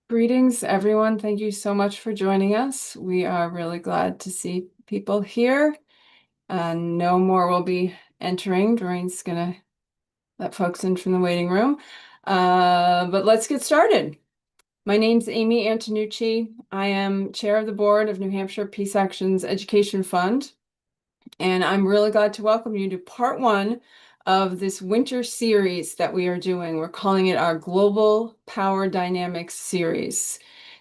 Greetings, everyone. Thank you so much for joining us. We are really glad to see people here. No more will be entering. Doreen's going to let folks in from the waiting room. But let's get started. My name's Amy Antonucci. I am chair of the board of New Hampshire Peace Action's Education Fund. And I'm really glad to welcome you to part one of this winter series that we are doing. We're calling it our Global Power Dynamics series.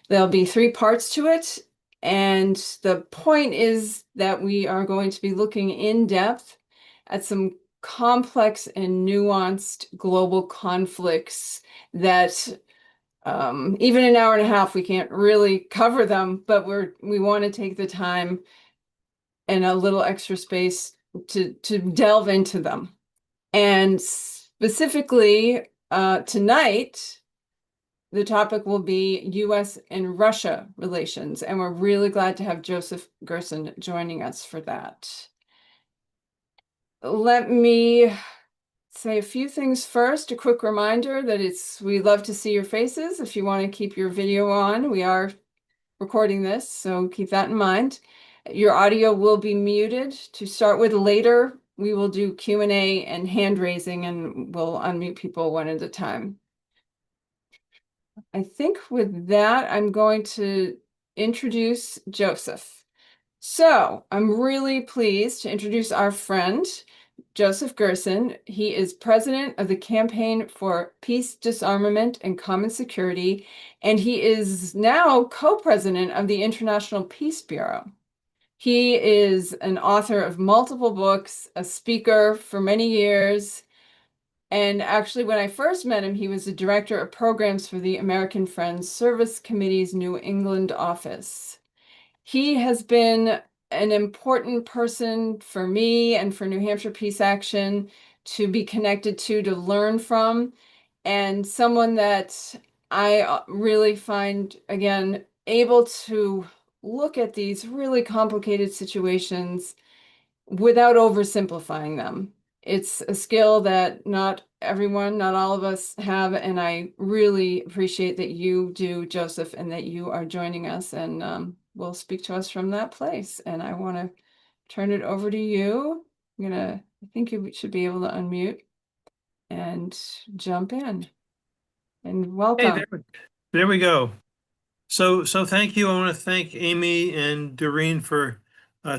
There'll be 3 parts to it, and the point is that we are going to be looking in depth at some complex and nuanced global conflicts that even an hour and a half, we can't really cover them, but we want to take the time and a little extra space to delve into them. And specifically tonight, the topic will be U.S. and Russia relations, and we're really glad to have Joseph Gerson joining us for that. Let me say a few things first. A quick reminder that we love to see your faces. If you want to keep your video on, we are recording this, so keep that in mind. Your audio will be muted to start with. Later, we will do Q&A and hand raising, and we'll unmute people one at a time. I think with that, I'm going to introduce Joseph. So I'm really pleased to introduce our friend, Joseph Gerson. He is president of the Campaign for Peace, Disarmament, and Common Security, and he is now co-president of the International Peace Bureau. He is an author of multiple books, a speaker for many years, and actually when I first met him, he was the director of programs for the American Friends Service Committee's New England office. He has been an important person for me and for New Hampshire Peace Action to be connected to learn from, and someone that I really find, again, able to look at these really complicated situations without oversimplifying them. It's a skill that not everyone, not all of us have, and I really appreciate that you do, Joseph, and that you are joining us and will speak to us from that place. And I want to turn it over to you. I think you should be able to unmute and jump in. And welcome. Hey, there we go. So thank you. I want to thank Amy and Doreen for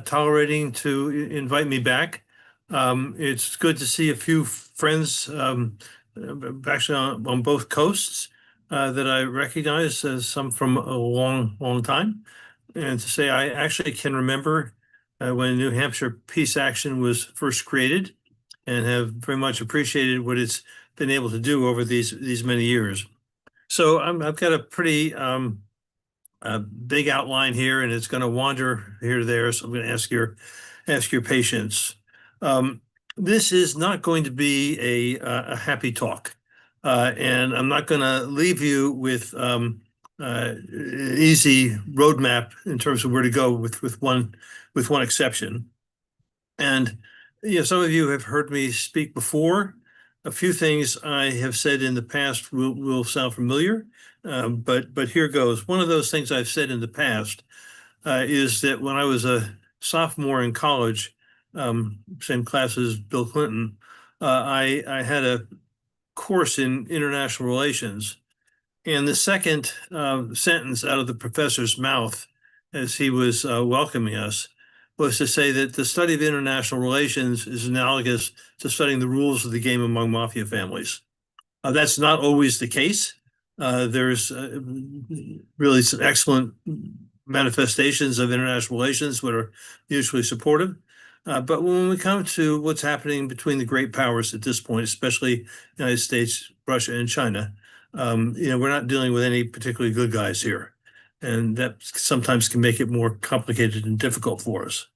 tolerating to invite me back. It's good to see a few friends, actually on both coasts, that I recognize, as some from a long time. And to say I actually can remember when New Hampshire Peace Action was first created, and have very much appreciated what it's been able to do over these many years. So I've got a pretty big outline here, and it's going to wander here to there. So I'm going to ask your patience. This is not going to be a happy talk, and I'm not going to leave you with easy roadmap in terms of where to go with one exception. And some of you have heard me speak before. A few things I have said in the past will sound familiar, but here goes. One of those things I've said in the past is that when I was a sophomore in college, same class as Bill Clinton, I had a course in international relations. And the second sentence out of the professor's mouth as he was welcoming us was to say that the study of international relations is analogous to studying the rules of the game among mafia families. That's not always the case. There's really some excellent manifestations of international relations that are mutually supportive. But when we come to what's happening between the great powers at this point, especially the United States, Russia, and China, we're not dealing with any particularly good guys here. And that sometimes can make it more complicated and difficult for us.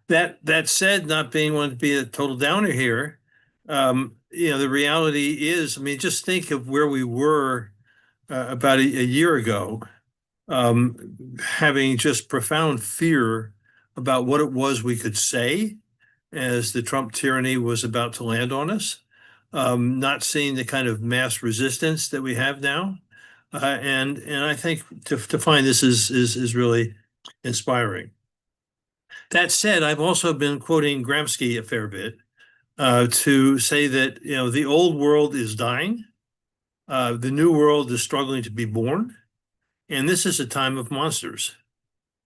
That said, not being one to be a total downer here, the reality is, just think of where we were about a year ago, having just profound fear about what it was we could say as the Trump tyranny was about to land on us, not seeing the kind of mass resistance that we have now, And I think to find this is really inspiring. That said, I've also been quoting Gramsci a fair bit to say that the old world is dying, the new world is struggling to be born, and this is a time of monsters.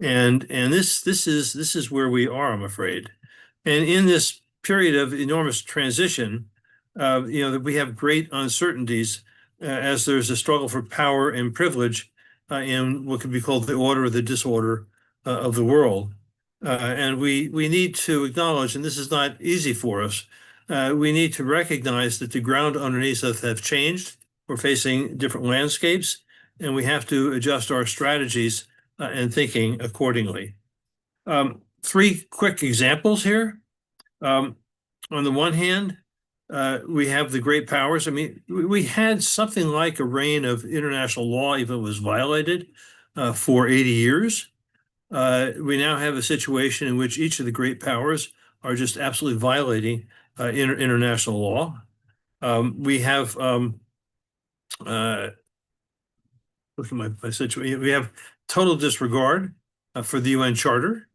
And this is where we are, I'm afraid. And in this period of enormous transition, that we have great uncertainties as there's a struggle for power and privilege in what could be called the order or the disorder of the world. And we need to acknowledge, and this is not easy for us, we need to recognize that the ground underneath us have changed. We're facing different landscapes, and we have to adjust our strategies and thinking accordingly. Three quick examples here. On the one hand, we have the great powers. I mean, we had something like a reign of international law, even if it was violated, for 80 years. We now have a situation in which each of the great powers are just absolutely violating international law. We have look at my situation. We have total disregard for the UN Charter.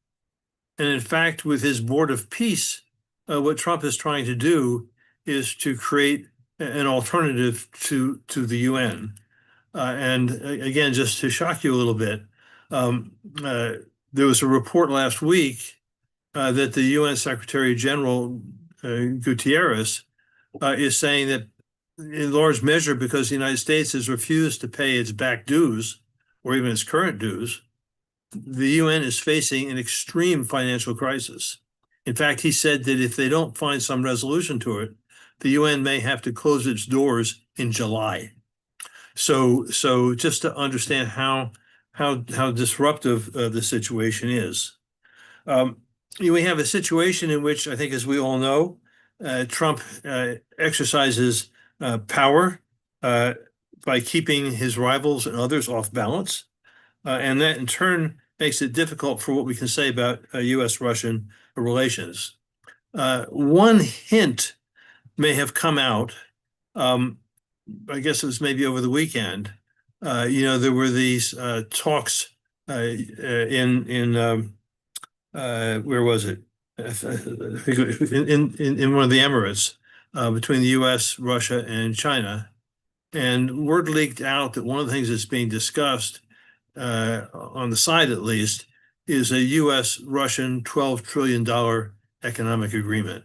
And in fact, with his Board of Peace, what Trump is trying to do is to create an alternative to the UN. And again, just to shock you a little bit, there was a report last week that the UN Secretary General Guterres is saying that in large measure because the United States has refused to pay its back dues or even its current dues, the UN is facing an extreme financial crisis. In fact, he said that if they don't find some resolution to it, the UN may have to close its doors in July. So just to understand how disruptive the situation is. We have a situation in which I think, as we all know, Trump exercises power by keeping his rivals and others off balance. And that in turn makes it difficult for what we can say about U.S.-Russian relations. One hint may have come out, I guess it was maybe over the weekend. There were these talks in where was it? In one of the Emirates between the U.S., Russia, and China. And word leaked out that one of the things that's being discussed, on the side at least, is a U.S.-Russian $12 trillion economic agreement,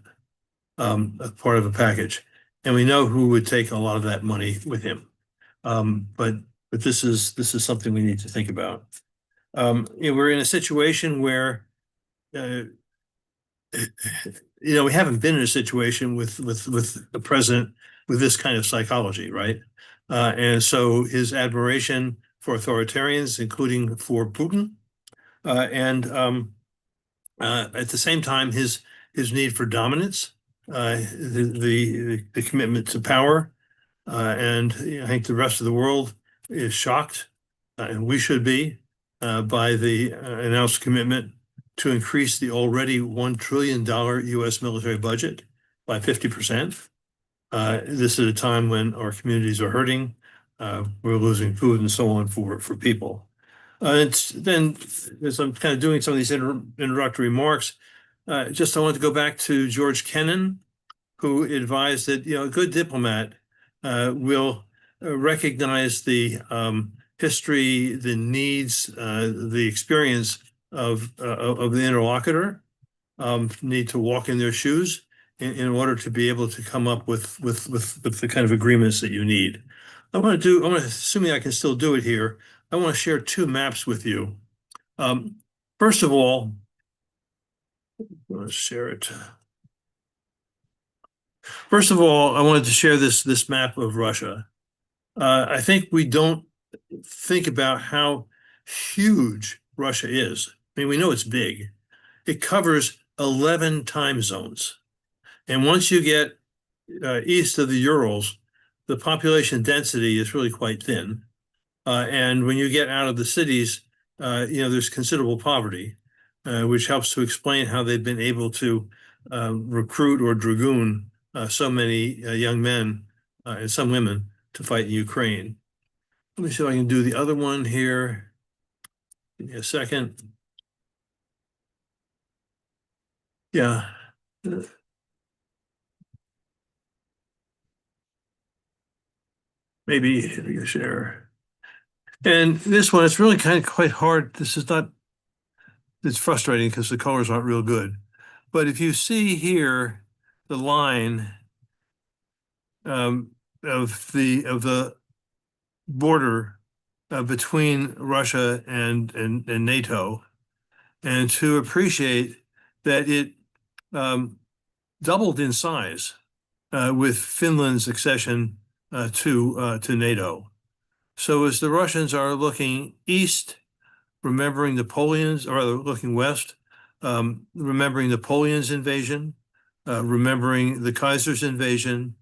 a part of a package. And we know who would take a lot of that money with him. But this is something we need to think about. We're in a situation where we haven't been in a situation with the president with this kind of psychology, right? And so his admiration for authoritarians, including for Putin, and at the same time his need for dominance, the commitment to power, and I think the rest of the world is shocked, and we should be, by the announced commitment to increase the already $1 trillion U.S. military budget by 50%. This is a time when our communities are hurting, we're losing food and so on for people. Then, as I'm kind of doing some of these introductory remarks, I want to go back to George Kennan, who advised that a good diplomat will recognize the history, the needs, the experience of the interlocutor, need to walk in their shoes in order to be able to come up with the kind of agreements that you need. Assuming I can still do it here, I want to share two maps with you. First of all, I'm going to share it. First of all, I wanted to share this map of Russia. I think we don't think about how huge Russia is. I mean, we know it's big. It covers 11 time zones. And once you get east of the Urals, the population density is really quite thin. And when you get out of the cities, there's considerable poverty, which helps to explain how they've been able to recruit or dragoon so many young men and some women to fight in Ukraine. Let me see if I can do the other one here. Give me a second. Yeah. Maybe share. And this one, it's really kind of quite hard. This is not, it's frustrating because the colors aren't real good. But if you see here the line um, of the border between Russia and NATO, and to appreciate that it um, doubled in size with Finland's accession to NATO. So as the Russians are looking east, remembering Napoleon's, or rather looking west, remembering Napoleon's invasion, remembering the Kaiser's invasion,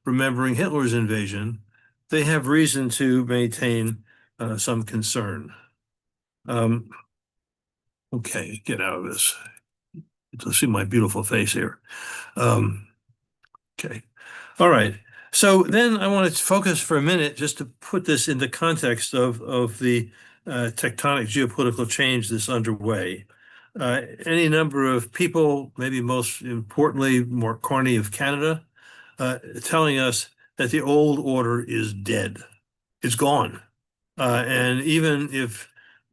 remembering Hitler's invasion, they have reason to maintain some concern. Okay, get out of this. You'll see my beautiful face here. Um, okay. All right. So then I want to focus for a minute just to put this in the context of the tectonic geopolitical change that's underway. Any number of people, maybe most importantly, Mark Carney of Canada, telling us that the old order is dead. It's gone. And even if,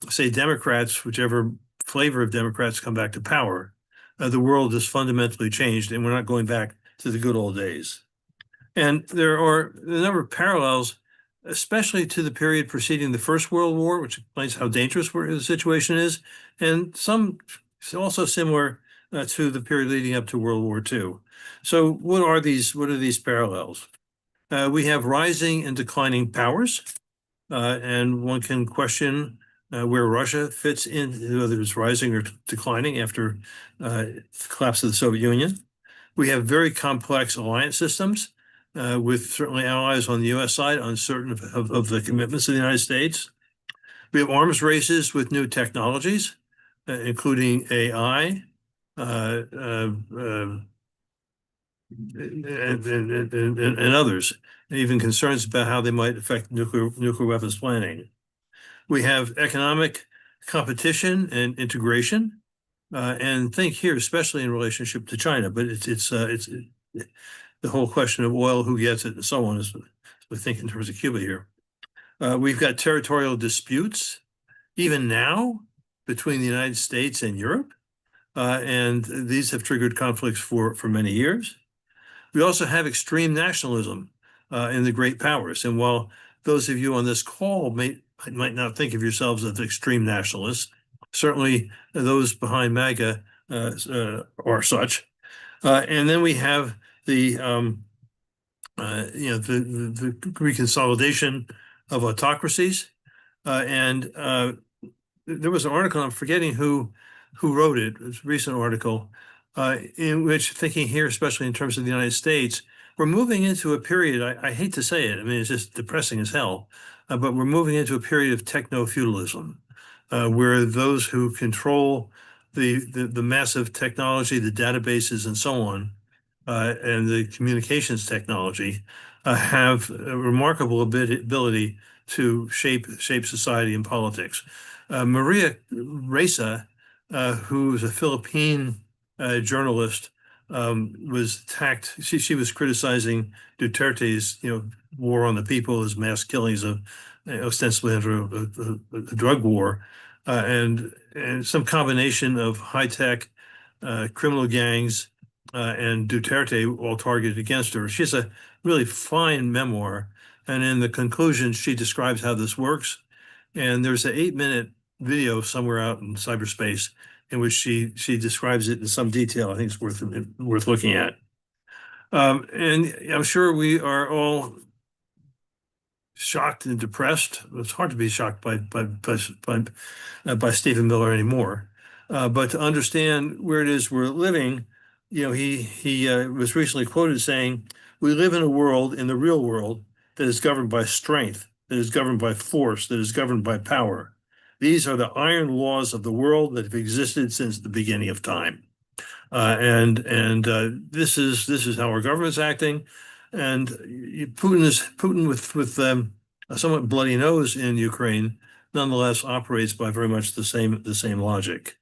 say, Democrats, whichever flavor of Democrats come back to power, the world has fundamentally changed and we're not going back to the good old days. And there are a number of parallels, especially to the period preceding the First World War, which explains how dangerous the situation is, and some also similar to the period leading up to World War II. So what are these parallels? We have rising and declining powers, and one can question where Russia fits in, whether it's rising or declining after the collapse of the Soviet Union. We have very complex alliance systems with certainly allies on the U.S. side, uncertain of the commitments of the United States. We have arms races with new technologies, including AI, and others, and even concerns about how they might affect nuclear weapons planning. We have economic competition and integration, and think here, especially in relationship to China, but it's the whole question of oil, who gets it, and so on, as we think in terms of Cuba here. We've got territorial disputes, even now, between the United States and Europe, and these have triggered conflicts for many years. We also have extreme nationalism in the great powers. And while those of you on this call might not think of yourselves as extreme nationalists, certainly those behind MAGA are such. And then we have the the reconsolidation of autocracies. And there was an article, I'm forgetting who wrote it. It was a recent article in which, thinking here, especially in terms of the United States, we're moving into a period, I hate to say it, I mean, it's just depressing as hell, but we're moving into a period of techno-feudalism, where those who control the massive technology, the databases and so on, and the communications technology have a remarkable ability to shape society and politics. Maria Ressa, who is a Philippine journalist, was attacked. She was criticizing Duterte's, war on the people, his mass killings of ostensibly under a drug war, and some combination of high tech criminal gangs and Duterte all targeted against her. She has a really fine memoir, and in the conclusion, she describes how this works. And there's an 8-minute video somewhere out in cyberspace in which she describes it in some detail. I think it's worth looking at. And I'm sure we are all shocked and depressed. It's hard to be shocked by Stephen Miller anymore. But to understand where it is we're living, he was recently quoted saying, "We live in a world, in the real world, that is governed by strength, that is governed by force, that is governed by power. These are the iron laws of the world that have existed since the beginning of time." And this is how our government's acting. And Putin with a somewhat bloody nose in Ukraine, nonetheless operates by very much the same logic.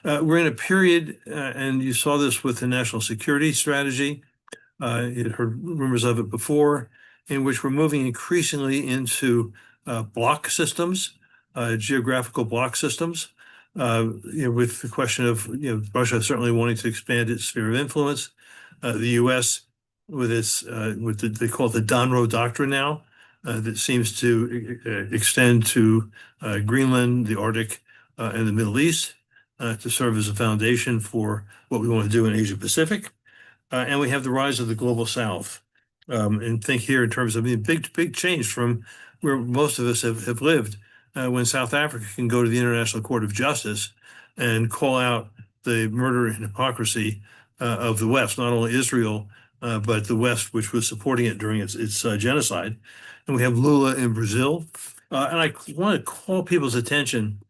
We're in a period, and you saw this with the national security strategy. You heard rumors of it before, in which we're moving increasingly into block systems, geographical block systems, with the question of Russia certainly wanting to expand its sphere of influence, the U.S. with its they call it the Donroe Doctrine now, that seems to extend to Greenland, the Arctic, and the Middle East to serve as a foundation for what we want to do in Asia Pacific. And we have the rise of the global South. And think here in terms of a big change from where most of us have lived, when South Africa can go to the International Court of Justice and call out the murder and hypocrisy of the West, not only Israel, but the West, which was supporting it during its genocide. And we have Lula in Brazil. And I want to call people's attention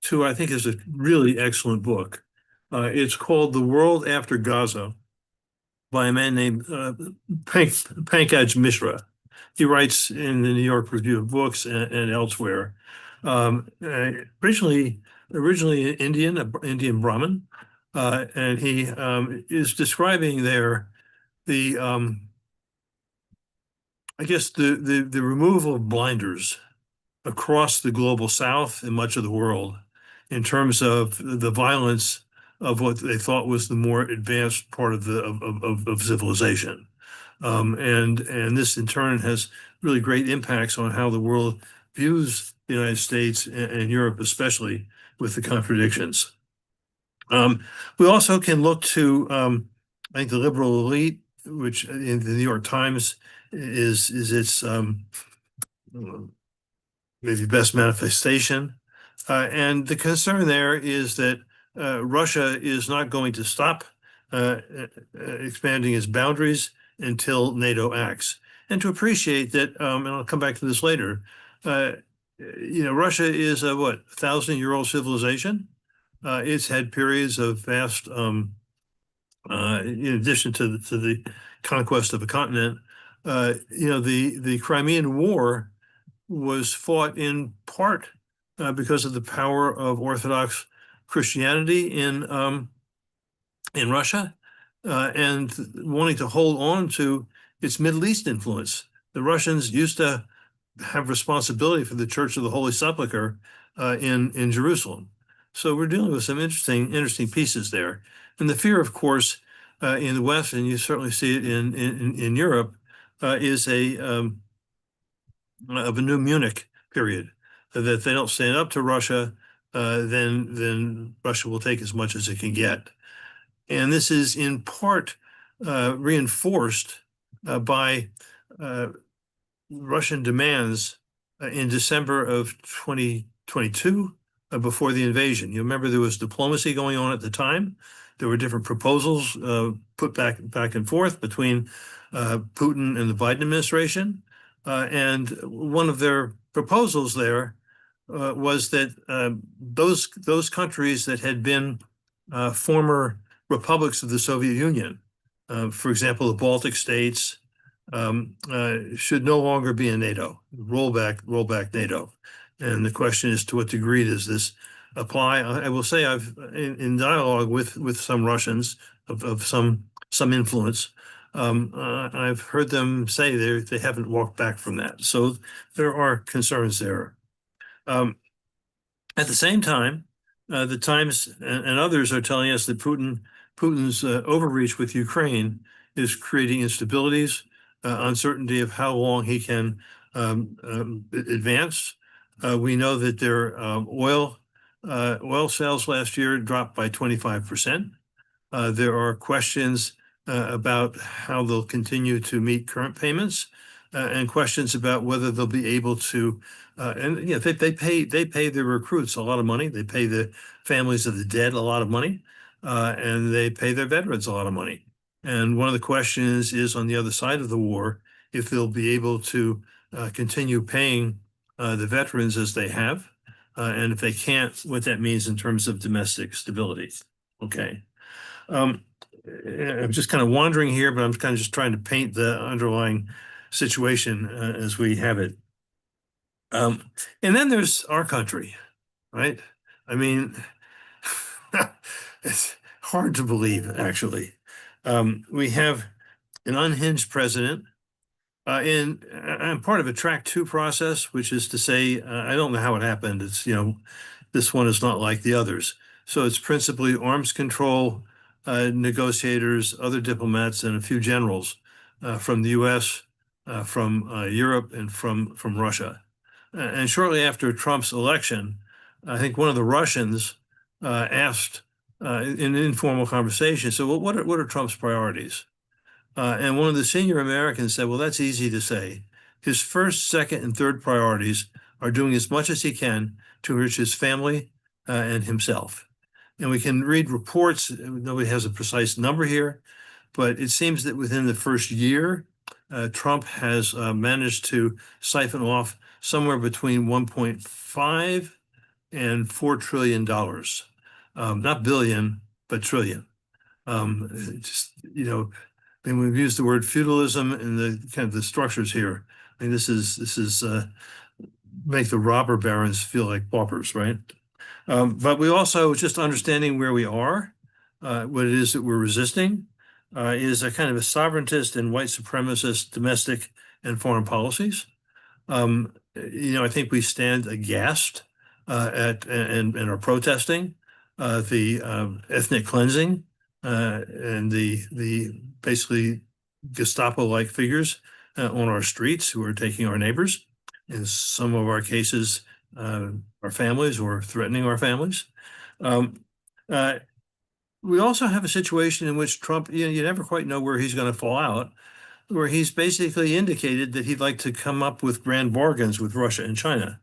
to, I think, is a really excellent book. It's called The World After Gaza by a man named Pankaj Mishra. He writes in the New York Review of Books and elsewhere. Originally Indian Brahmin, and he is describing there the I guess the removal of blinders across the global South and much of the world in terms of the violence of what they thought was the more advanced part of civilization. And this in turn has really great impacts on how the world views the United States and Europe, especially with the contradictions. We also can look to, I think, the liberal elite, which in the New York Times is its maybe best manifestation. And the concern there is that Russia is not going to stop expanding its boundaries until NATO acts. And to appreciate that, and I'll come back to this later, Russia is a 1,000-year-old civilization. It's had periods of vast, in addition to the conquest of a continent, the Crimean War was fought in part because of the power of Orthodox Christianity in Russia, and wanting to hold on to its Middle East influence. The Russians used to have responsibility for the Church of the Holy Sepulchre in Jerusalem. So we're dealing with some interesting pieces there. And the fear, of course, in the West, and you certainly see it in Europe, is of a new Munich period. That if they don't stand up to Russia, then Russia will take as much as it can get. And this is in part reinforced by Russian demands in December of 2022, before the invasion. You remember there was diplomacy going on at the time. There were different proposals put back and forth between Putin and the Biden administration. And one of their proposals there was that those countries that had been former republics of the Soviet Union, for example, the Baltic states, should no longer be in NATO. Roll back NATO. And the question is, to what degree does this apply? I will say I've in dialogue with some Russians of some influence. I've heard them say they haven't walked back from that. So there are concerns there. At the same time, the Times and others are telling us that Putin's overreach with Ukraine is creating instabilities, uncertainty of how long he can advance. We know that their oil sales last year dropped by 25%. There are questions about how they'll continue to meet current payments, and questions about whether they'll be able to. And they pay their recruits a lot of money. They pay the families of the dead a lot of money, and they pay their veterans a lot of money. And one of the questions is on the other side of the war, if they'll be able to continue paying the veterans as they have, and if they can't, what that means in terms of domestic stability. Okay. I'm just kind of wandering here, but I'm kind of just trying to paint the underlying situation as we have it. Um, and then there's our country, right? I mean, it's hard to believe, actually. We have an unhinged president. I'm part of a track two process, which is to say, I don't know how it happened. This one is not like the others. So it's principally arms control, negotiators, other diplomats, and a few generals from the U.S., from Europe, and from Russia. And shortly after Trump's election, I think one of the Russians asked in an informal conversation, so what are Trump's priorities? And one of the senior Americans said, well, that's easy to say. His first, second, and third priorities are doing as much as he can to enrich his family and himself. And we can read reports, nobody has a precise number here, but it seems that within the first year, Trump has managed to siphon off somewhere between 1.5 and $4 trillion. Not billion, but trillion. Just, and we've used the word feudalism in the kind of the structures here. I mean, this is make the robber barons feel like paupers, right? But we also just understanding where we are, what it is that we're resisting, is a kind of a sovereigntist and white supremacist domestic and foreign policies. I think we stand aghast at and are protesting the ethnic cleansing and the basically Gestapo-like figures on our streets who are taking our neighbors, in some of our cases, our families or threatening our families. Um, uh, we also have a situation in which Trump, you never quite know where he's going to fall out, where he's basically indicated that he'd like to come up with grand bargains with Russia and China.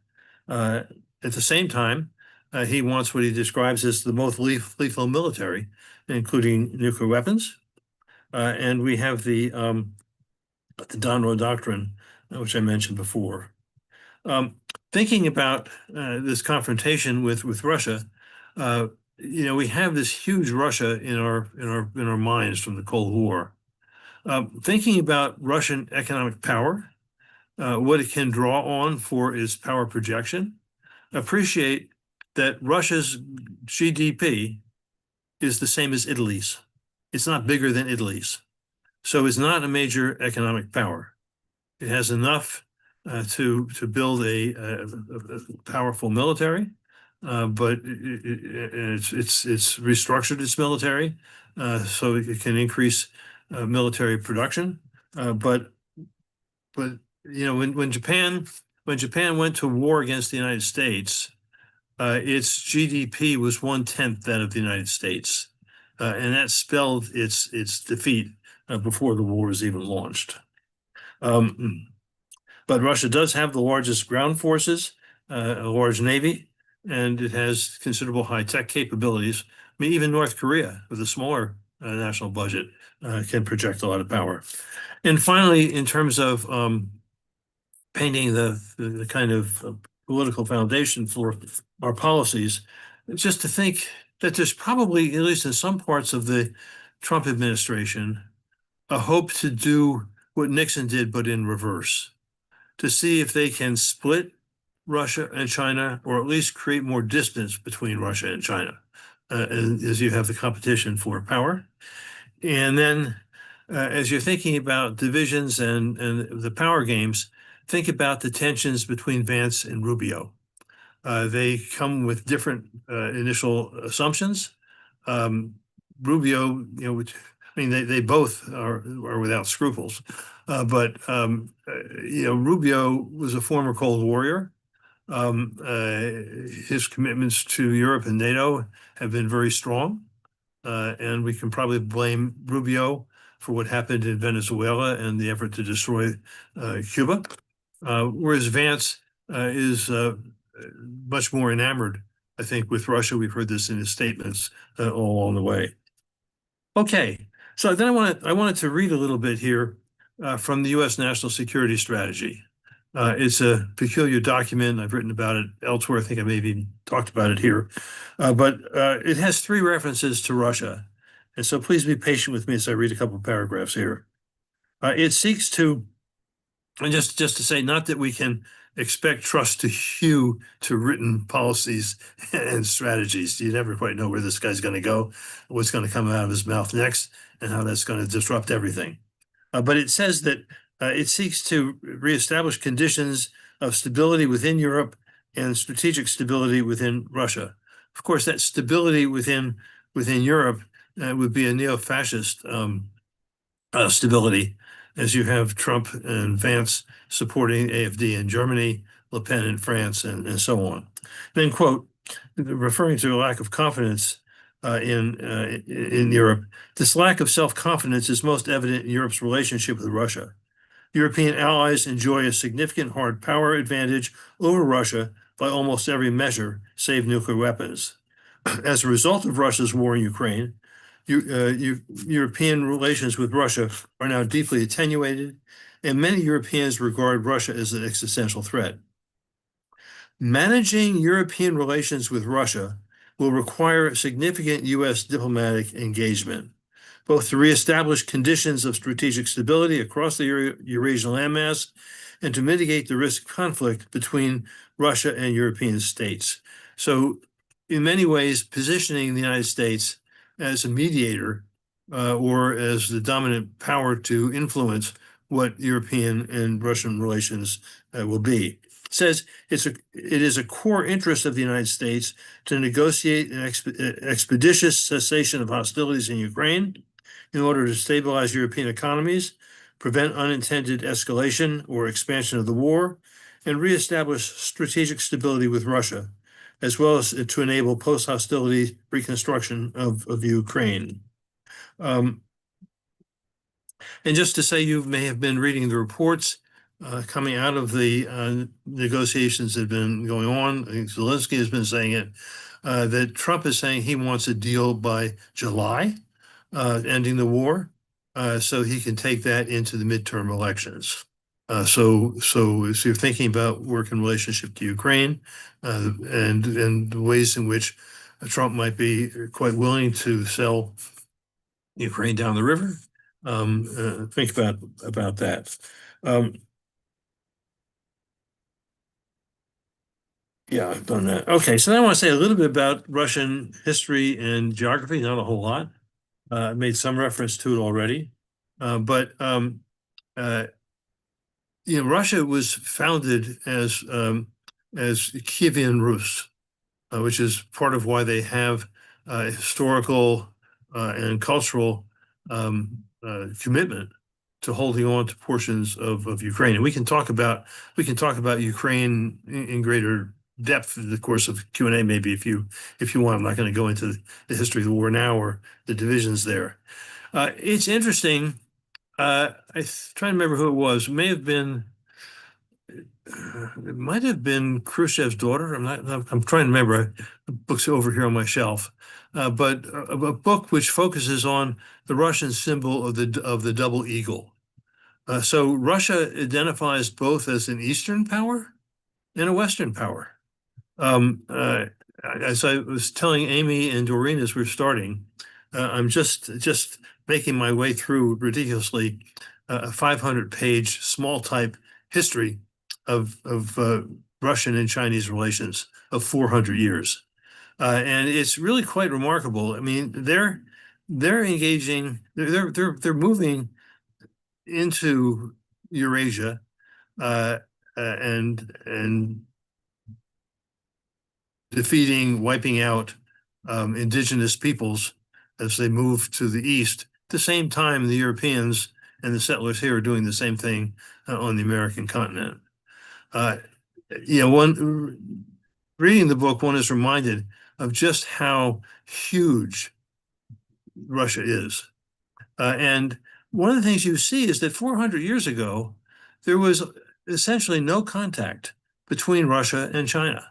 Uh, at the same time, he wants what he describes as the most lethal military, including nuclear weapons. And we have the Donroe Doctrine, which I mentioned before. Um, Thinking about this confrontation with Russia, we have this huge Russia in our minds from the Cold War. Thinking about Russian economic power, what it can draw on for its power projection, appreciate that Russia's GDP is the same as Italy's. It's not bigger than Italy's. So it's not a major economic power. It has enough to build a powerful military, but it's restructured its military so it can increase military production. But when Japan went to war against the United States, its GDP was 1/10 that of the United States, and that spelled its defeat before the war was even launched. But Russia does have the largest ground forces, a large navy, and it has considerable high-tech capabilities. I mean, even North Korea, with a smaller national budget, can project a lot of power. And finally, in terms of painting the kind of political foundation for our policies, just to think that there's probably, at least in some parts of the Trump administration, a hope to do what Nixon did, but in reverse, to see if they can split Russia and China, or at least create more distance between Russia and China, as you have the competition for power. And then as you're thinking about divisions and the power games, think about the tensions between Vance and Rubio. They come with different initial assumptions. Rubio, which I mean, they both are without scruples, but Rubio was a former Cold Warrior. His commitments to Europe and NATO have been very strong, and we can probably blame Rubio for what happened in Venezuela and the effort to destroy Cuba, whereas Vance is much more enamored, I think, with Russia. We've heard this in his statements all along the way. Okay, so then I wanted to read a little bit here from the U.S. National Security Strategy. It's a peculiar document. I've written about it elsewhere. I think I maybe talked about it here, but it has 3 references to Russia, and so please be patient with me as I read a couple of paragraphs here. It seeks to, and just to say, not that we can expect trust to hew to written policies and strategies. You never quite know where this guy's going to go, what's going to come out of his mouth next, and how that's going to disrupt everything. But it says that it seeks to reestablish conditions of stability within Europe and strategic stability within Russia. Of course, that stability within Europe would be a neo-fascist stability, as you have Trump and Vance supporting AfD in Germany, Le Pen in France, and so on. Then, quote, referring to a lack of confidence in Europe, this lack of self-confidence is most evident in Europe's relationship with Russia. European allies enjoy a significant hard power advantage over Russia by almost every measure, save nuclear weapons. As a result of Russia's war in Ukraine, European relations with Russia are now deeply attenuated, and many Europeans regard Russia as an existential threat. Managing European relations with Russia will require significant U.S. diplomatic engagement, both to reestablish conditions of strategic stability across the Eurasian landmass and to mitigate the risk of conflict between Russia and European states. So, in many ways, positioning the United States as a mediator or as the dominant power to influence what European and Russian relations will be. It says it is a core interest of the United States to negotiate an expeditious cessation of hostilities in Ukraine in order to stabilize European economies, prevent unintended escalation or expansion of the war, and reestablish strategic stability with Russia, as well as to enable post-hostility reconstruction of Ukraine. And just to say, you may have been reading the reports coming out of the negotiations that have been going on. I think Zelensky has been saying it, that Trump is saying he wants a deal by July, ending the war, so he can take that into the midterm elections. So you're thinking about work in relationship to Ukraine and the ways in which Trump might be quite willing to sell Ukraine down the river. Think about that. Yeah, I've done that. Okay, so now I want to say a little bit about Russian history and geography, not a whole lot. I made some reference to it already, but Russia was founded as Kievan Rus, which is part of why they have historical and cultural commitment to holding on to portions of Ukraine. And we can talk about Ukraine in greater depth in the course of Q&A, maybe if you want. I'm not going to go into the history of the war now or the divisions there. It's interesting. I try to remember who it was. It might have been Khrushchev's daughter. I'm trying to remember. The book's over here on my shelf. But a book which focuses on the Russian symbol of the double eagle. So Russia identifies both as an Eastern power and a Western power. As I was telling Amy and Doreen as we're starting, I'm just making my way through ridiculously a 500-page small type history of Russian and Chinese relations of 400 years. And it's really quite remarkable. I mean, they're engaging, they're moving into Eurasia and defeating, wiping out indigenous peoples as they move to the east. At the same time, the Europeans and the settlers here are doing the same thing on the American continent. Reading the book, one is reminded of just how huge Russia is. And one of the things you see is that 400 years ago, there was essentially no contact between Russia and China.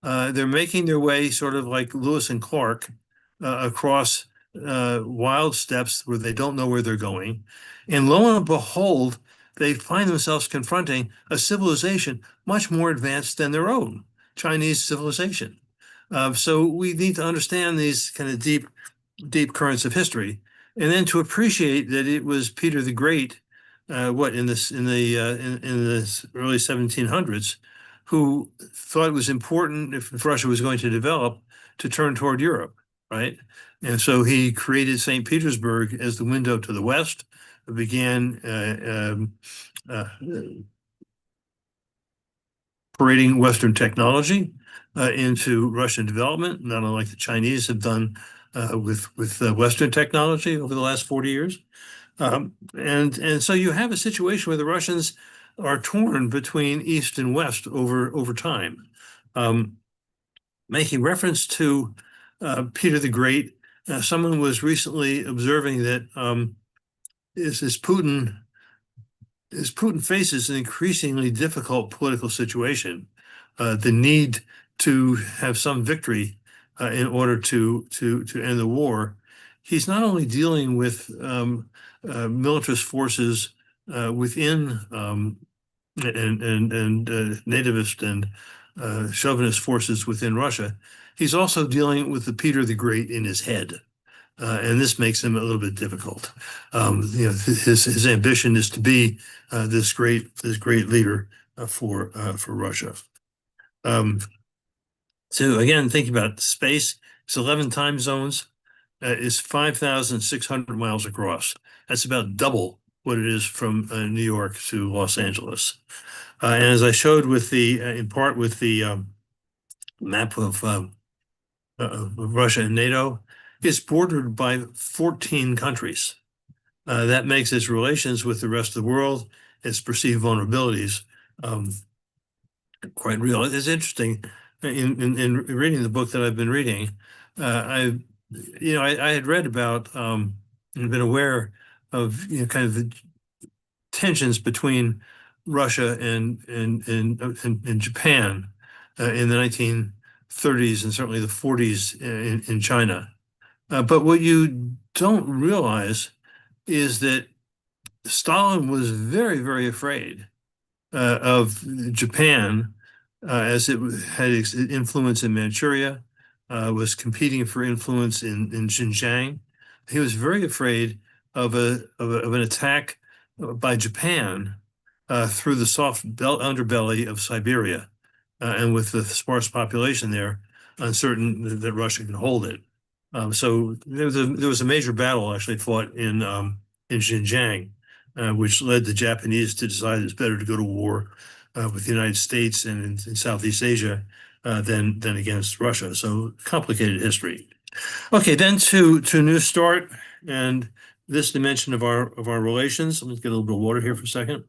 They're making their way sort of like Lewis and Clark across wild steppes where they don't know where they're going. And lo and behold, they find themselves confronting a civilization much more advanced than their own, Chinese civilization. So we need to understand these kind of deep currents of history, and then to appreciate that it was Peter the Great what in the early 1700s, who thought it was important if Russia was going to develop to turn toward Europe, right? And so he created St. Petersburg as the window to the West, began uh, parading Western technology into Russian development, not unlike the Chinese have done with Western technology over the last 40 years. And so you have a situation where the Russians are torn between East and West over time. Um, Making reference to Peter the Great, someone was recently observing that is Putin as Putin faces an increasingly difficult political situation, the need to have some victory in order to end the war, he's not only dealing with militarist forces within and nativist and chauvinist forces within Russia, he's also dealing with the Peter the Great in his head. And this makes him a little bit difficult. His ambition is to be this great leader for Russia. So again, thinking about space, it's 11 time zones, is 5,600 miles across. That's about double what it is from New York to Los Angeles. And as I showed with in part with the map of Russia and NATO, it's bordered by 14 countries. That makes its relations with the rest of the world, its perceived vulnerabilities, quite real. It's interesting in reading the book that I've been reading. I had read about and been aware of kind of the tensions between Russia and Japan in the 1930s and certainly the 40s in China. But what you don't realize is that Stalin was very, very afraid of Japan as it had influence in Manchuria, was competing for influence in Xinjiang. He was very afraid of an attack by Japan through the soft underbelly of Siberia, and with the sparse population there, uncertain that Russia can hold it. So there was a major battle actually fought in Xinjiang, which led the Japanese to decide it's better to go to war with the United States and in Southeast Asia than against Russia. So complicated history. Okay, then to New Start and this dimension of our relations. Let's get a little bit of water here for a second.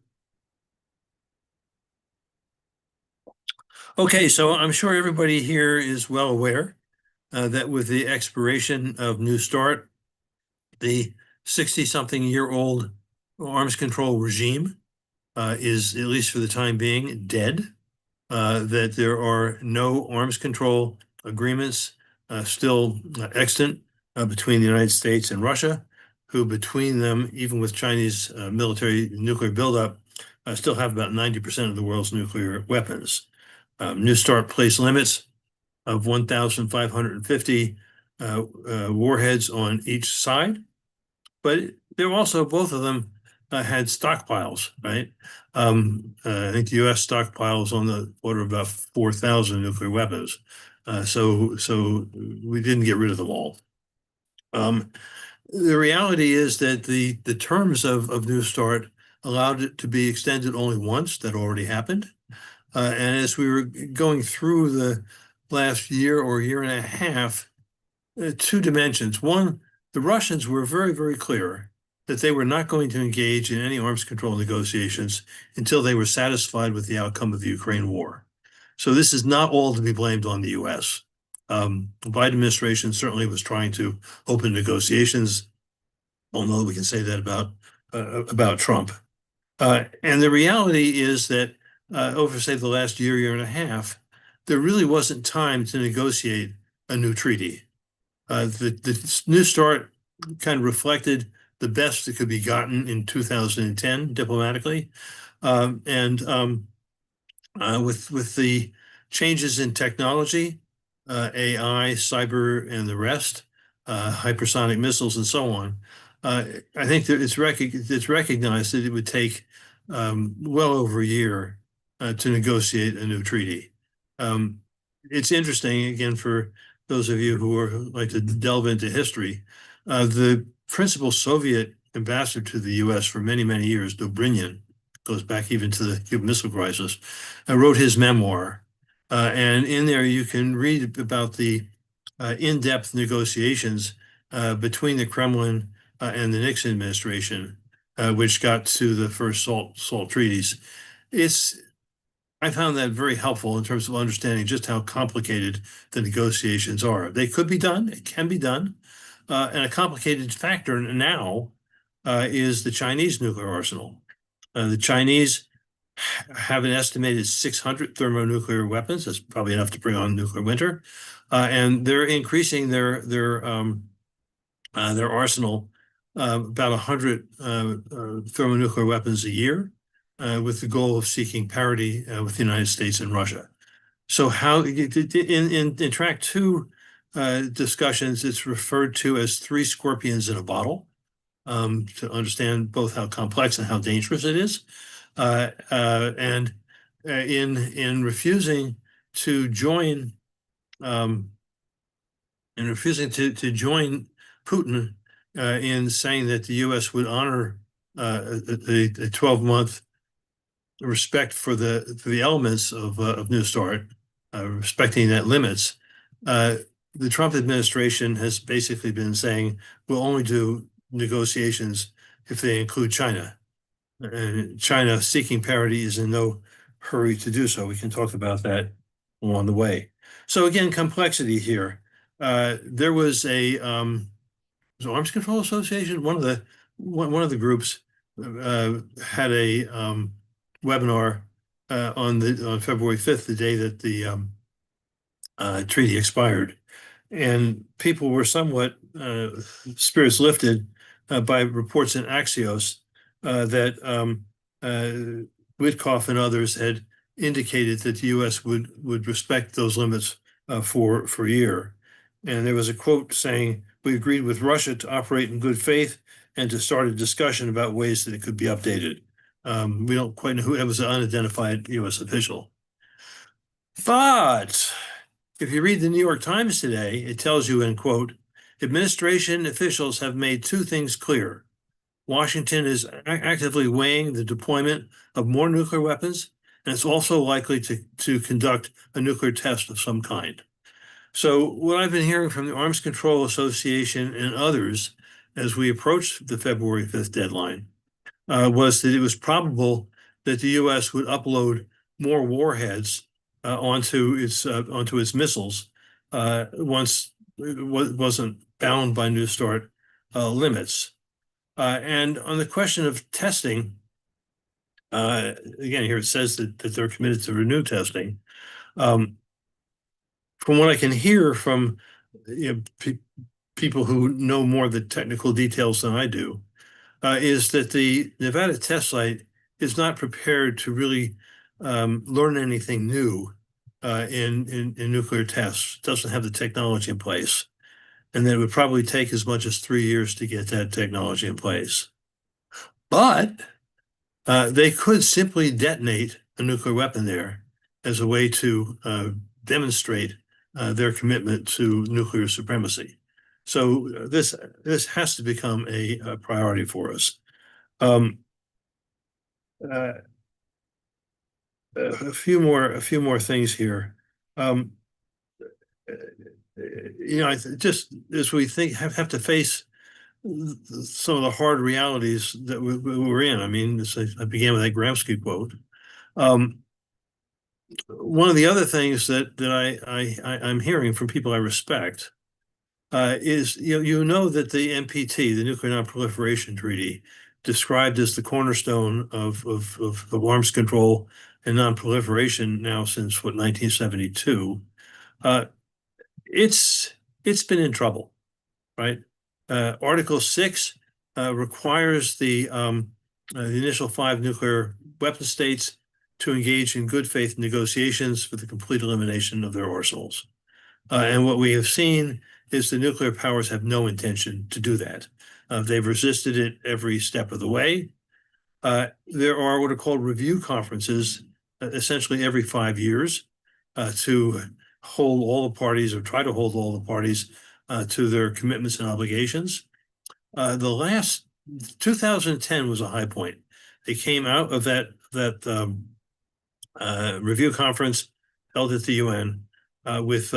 Okay, so I'm sure everybody here is well aware that with the expiration of New Start, the 60-something-year-old arms control regime is, at least for the time being, dead, that there are no arms control agreements still extant between the United States and Russia, who between them, even with Chinese military nuclear buildup, still have about 90% of the world's nuclear weapons. New Start placed limits of 1,550 warheads on each side, but they're also, both of them had stockpiles, right? I think the U.S. stockpiles on the order of about 4,000 nuclear weapons. So we didn't get rid of them all. The reality is that the terms of New Start allowed it to be extended only once. That already happened. And as we were going through the last year or year and a half, two dimensions. One, the Russians were very, very clear that they were not going to engage in any arms control negotiations until they were satisfied with the outcome of the Ukraine war. So this is not all to be blamed on the U.S. The Biden administration certainly was trying to open negotiations, although we can say that about Trump. And the reality is that over, say, the last year and a half, there really wasn't time to negotiate a new treaty. The New Start kind of reflected the best that could be gotten in 2010 diplomatically, and with the changes in technology, AI, cyber, and the rest, hypersonic missiles, and so on. I think that it's recognized that it would take well over a year to negotiate a new treaty. Um, it's interesting, again, for those of you who like to delve into history. The principal Soviet ambassador to the U.S. for many, many years, Dobrynin, goes back even to the Cuban Missile Crisis, wrote his memoir. And in there, you can read about the in-depth negotiations between the Kremlin and the Nixon administration, which got to the first SALT treaties. I found that very helpful in terms of understanding just how complicated the negotiations are. They could be done, it can be done. And a complicated factor now is the Chinese nuclear arsenal. The Chinese have an estimated 600 thermonuclear weapons. That's probably enough to bring on nuclear winter. And they're increasing their arsenal about 100 thermonuclear weapons a year, with the goal of seeking parity with the United States and Russia. So how in track two discussions, it's referred to as three scorpions in a bottle, to understand both how complex and how dangerous it is. And in refusing to join join Putin in saying that the U.S. would honor a 12-month respect for the elements of New START, respecting that limits. The Trump administration has basically been saying we'll only do negotiations if they include China. And China seeking parity is in no hurry to do so. We can talk about that along the way. So again, complexity here. There was Arms Control Association. One of the groups had a webinar on February 5th, the day that the treaty expired, and people were somewhat spirits lifted by reports in Axios that Witkoff and others had indicated that the U.S. would respect those limits for a year. And there was a quote saying, "We agreed with Russia to operate in good faith and to start a discussion about ways that it could be updated." We don't quite know who it was, an unidentified U.S. official. But if you read the New York Times today, it tells you, in quote, "Administration officials have made two things clear. Washington is actively weighing the deployment of more nuclear weapons, and it's also likely to conduct a nuclear test of some kind." So what I've been hearing from the Arms Control Association and others as we approached the February 5th deadline was that it was probable that the U.S. would upload more warheads onto its missiles once it wasn't bound by New START limits. And on the question of testing, again, here it says that they're committed to renew testing. From what I can hear from people who know more of the technical details than I do, is that the Nevada test site is not prepared to really learn anything new in nuclear tests. It doesn't have the technology in place. And then it would probably take as much as 3 years to get that technology in place. But they could simply detonate a nuclear weapon there as a way to demonstrate their commitment to nuclear supremacy. So this has to become a priority for us. A few more things here. Just as we have to face some of the hard realities that we're in. I mean, I began with that Gramsci quote. One of the other things that I'm hearing from people I respect is that the NPT, the Nuclear Non-Proliferation Treaty, described as the cornerstone of arms control and non-proliferation now since 1972. It's been in trouble, right? Article 6 requires the initial 5 nuclear weapon states to engage in good faith negotiations for the complete elimination of their arsenals. And what we have seen is the nuclear powers have no intention to do that. They've resisted it every step of the way. There are what are called review conferences, essentially every 5 years, to hold all the parties or try to hold all the parties to their commitments and obligations. The last 2010 was a high point. They came out of that review conference held at the UN with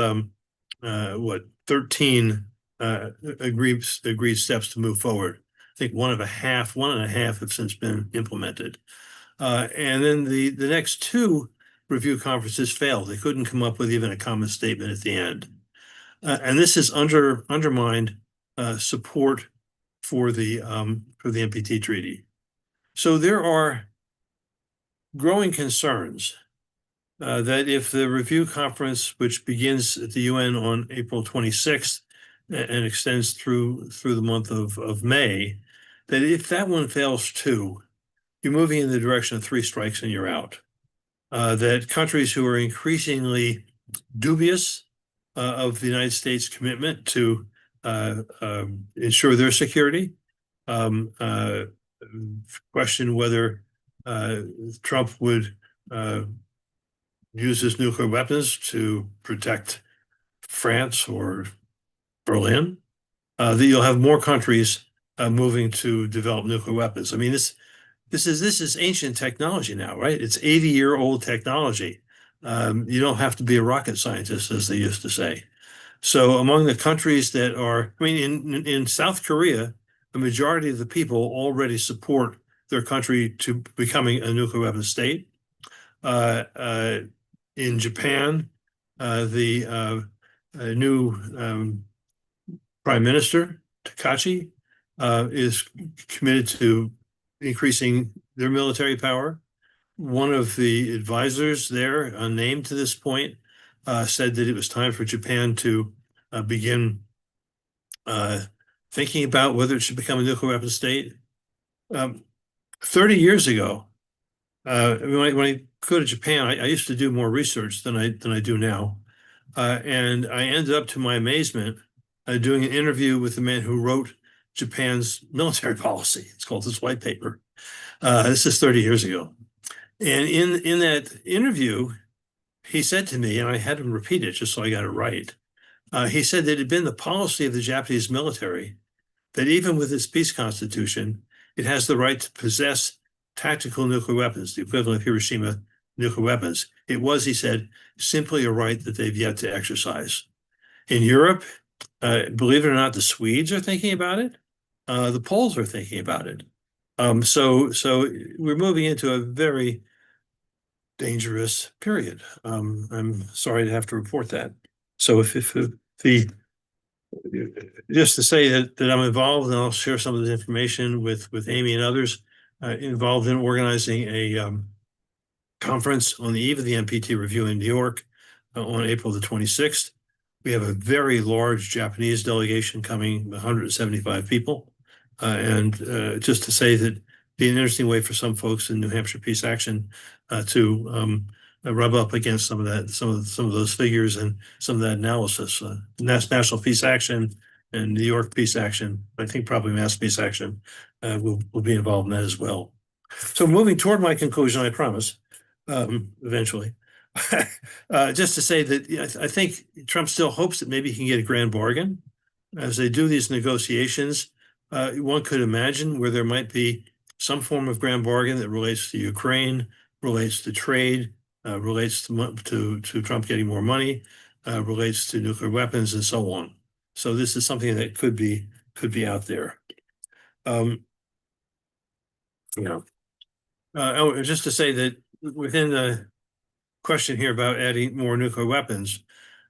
13 agreed steps to move forward. I think one and a half have since been implemented. And then the next two review conferences failed. They couldn't come up with even a common statement at the end. And this has undermined support for the NPT treaty. So there are growing concerns that if the review conference, which begins at the UN on April 26th and extends through the month of May, that if that one fails too, you're moving in the direction of three strikes and you're out. That countries who are increasingly dubious of the United States' commitment to ensure their security, question whether Trump would use his nuclear weapons to protect France or Berlin, that you'll have more countries moving to develop nuclear weapons. I mean, this is ancient technology now, right? It's 80-year-old technology. You don't have to be a rocket scientist, as they used to say. So among the countries that are, I mean, in South Korea, the majority of the people already support their country to becoming a nuclear weapon state. In Japan, the new Prime Minister, Takachi, is committed to increasing their military power. One of the advisors there, unnamed to this point, said that it was time for Japan to begin thinking about whether it should become a nuclear weapon state. 30 years ago, when I go to Japan, I used to do more research than I do now. And I ended up, to my amazement, doing an interview with the man who wrote Japan's military policy. It's called this white paper. This is 30 years ago. And in that interview, he said to me, and I had him repeat it just so I got it right. He said that it had been the policy of the Japanese military that even with its peace constitution, it has the right to possess tactical nuclear weapons, the equivalent of Hiroshima nuclear weapons. It was, he said, simply a right that they've yet to exercise. In Europe, believe it or not, the Swedes are thinking about it. The Poles are thinking about it. So we're moving into a very dangerous period. I'm sorry to have to report that. So if the just to say that I'm involved, and I'll share some of the information with Amy and others involved in organizing a conference on the eve of the NPT review in New York on April the 26th. We have a very large Japanese delegation coming, 175 people. And just to say that it'd be an interesting way for some folks in New Hampshire Peace Action to rub up against some of those figures and some of that analysis. National Peace Action and New York Peace Action, I think probably Mass Peace Action, will be involved in that as well. So moving toward my conclusion, I promise, eventually. Just to say that I think Trump still hopes that maybe he can get a grand bargain as they do these negotiations. One could imagine where there might be some form of grand bargain that relates to Ukraine, relates to trade, relates to Trump getting more money, relates to nuclear weapons, and so on. So this is something that could be out there. Just to say that within the question here about adding more nuclear weapons,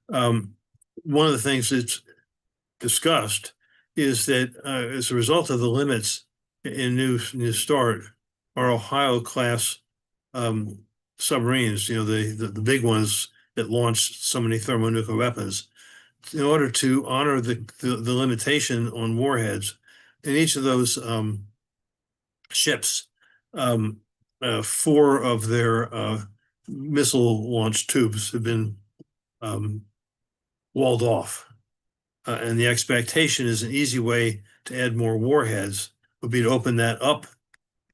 one of the things that's discussed is that as a result of the limits in New START, our Ohio class submarines, the big ones that launched so many thermonuclear weapons, in order to honor the limitation on warheads, in each of those ships, 4 of their missile launch tubes have been walled off. And the expectation is an easy way to add more warheads would be to open that up,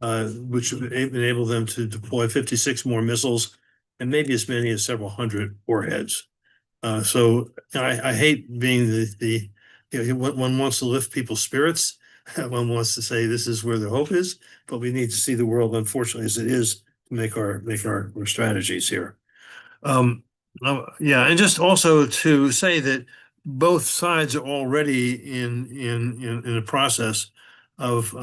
which would enable them to deploy 56 more missiles and maybe as many as several hundred warheads. So I hate being one wants to lift people's spirits. One wants to say this is where the hope is, but we need to see the world, unfortunately, as it is to make our strategies here. Um, yeah, and just also to say that both sides are already in a process of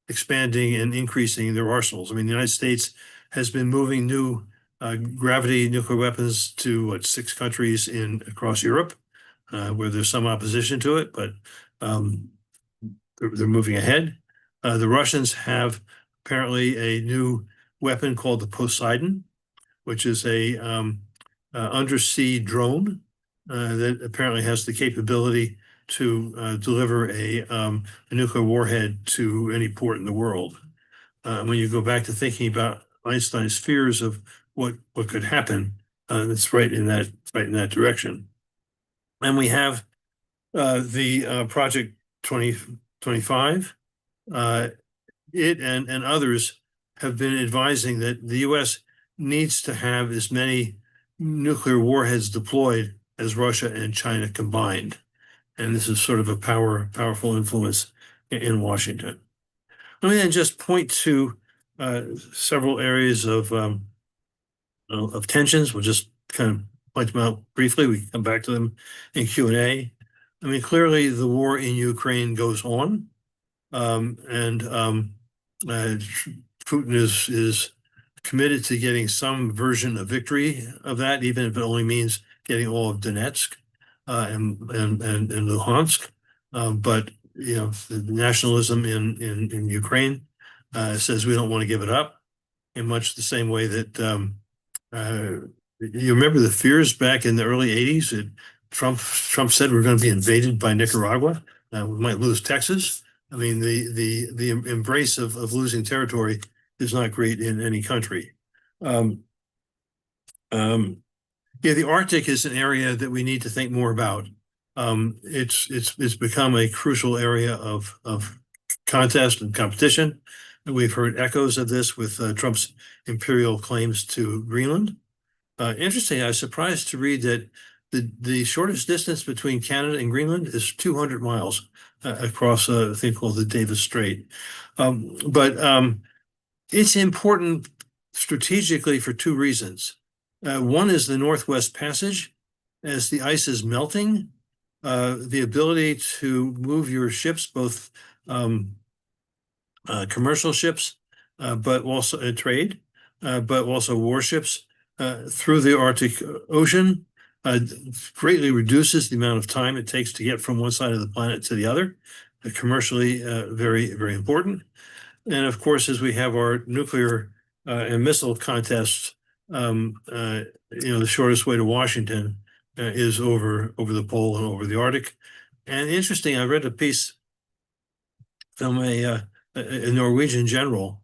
expanding and increasing their arsenals. I mean, the United States has been moving new gravity nuclear weapons to what, 6 countries in across Europe, where there's some opposition to it, but um, they're moving ahead. The Russians have apparently a new weapon called the Poseidon, which is a undersea drone that apparently has the capability to deliver a nuclear warhead to any port in the world. When you go back to thinking about Einstein's fears of what could happen, it's right in that direction. And we have the Project 2025. It and others have been advising that the U.S. needs to have as many nuclear warheads deployed as Russia and China combined. And this is sort of a powerful influence in Washington. Let me then just point to several areas of tensions. We'll just kind of point them out briefly. We can come back to them in Q&A. I mean, clearly the war in Ukraine goes on, and Putin is committed to getting some version of victory of that, even if it only means getting all of Donetsk and Luhansk. But you know, the nationalism in Ukraine says we don't want to give it up, in much the same way that you remember the fears back in the early '80s that Trump said we're going to be invaded by Nicaragua. We might lose Texas. I mean, the embrace of losing territory is not great in any country. Um, yeah, the Arctic is an area that we need to think more about. It's become a crucial area of contest and competition. And we've heard echoes of this with Trump's imperial claims to Greenland. Interesting, I was surprised to read that the shortest distance between Canada and Greenland is 200 miles across a thing called the Davis Strait. But it's important strategically for 2 reasons. One is the Northwest Passage. As the ice is melting, the ability to move your ships, both commercial ships, but also trade, but also warships, through the Arctic Ocean, greatly reduces the amount of time it takes to get from one side of the planet to the other. Commercially, very, very important. And of course, as we have our nuclear and missile contests, the shortest way to Washington is over the pole and over the Arctic. And interesting, I read a piece from a Norwegian general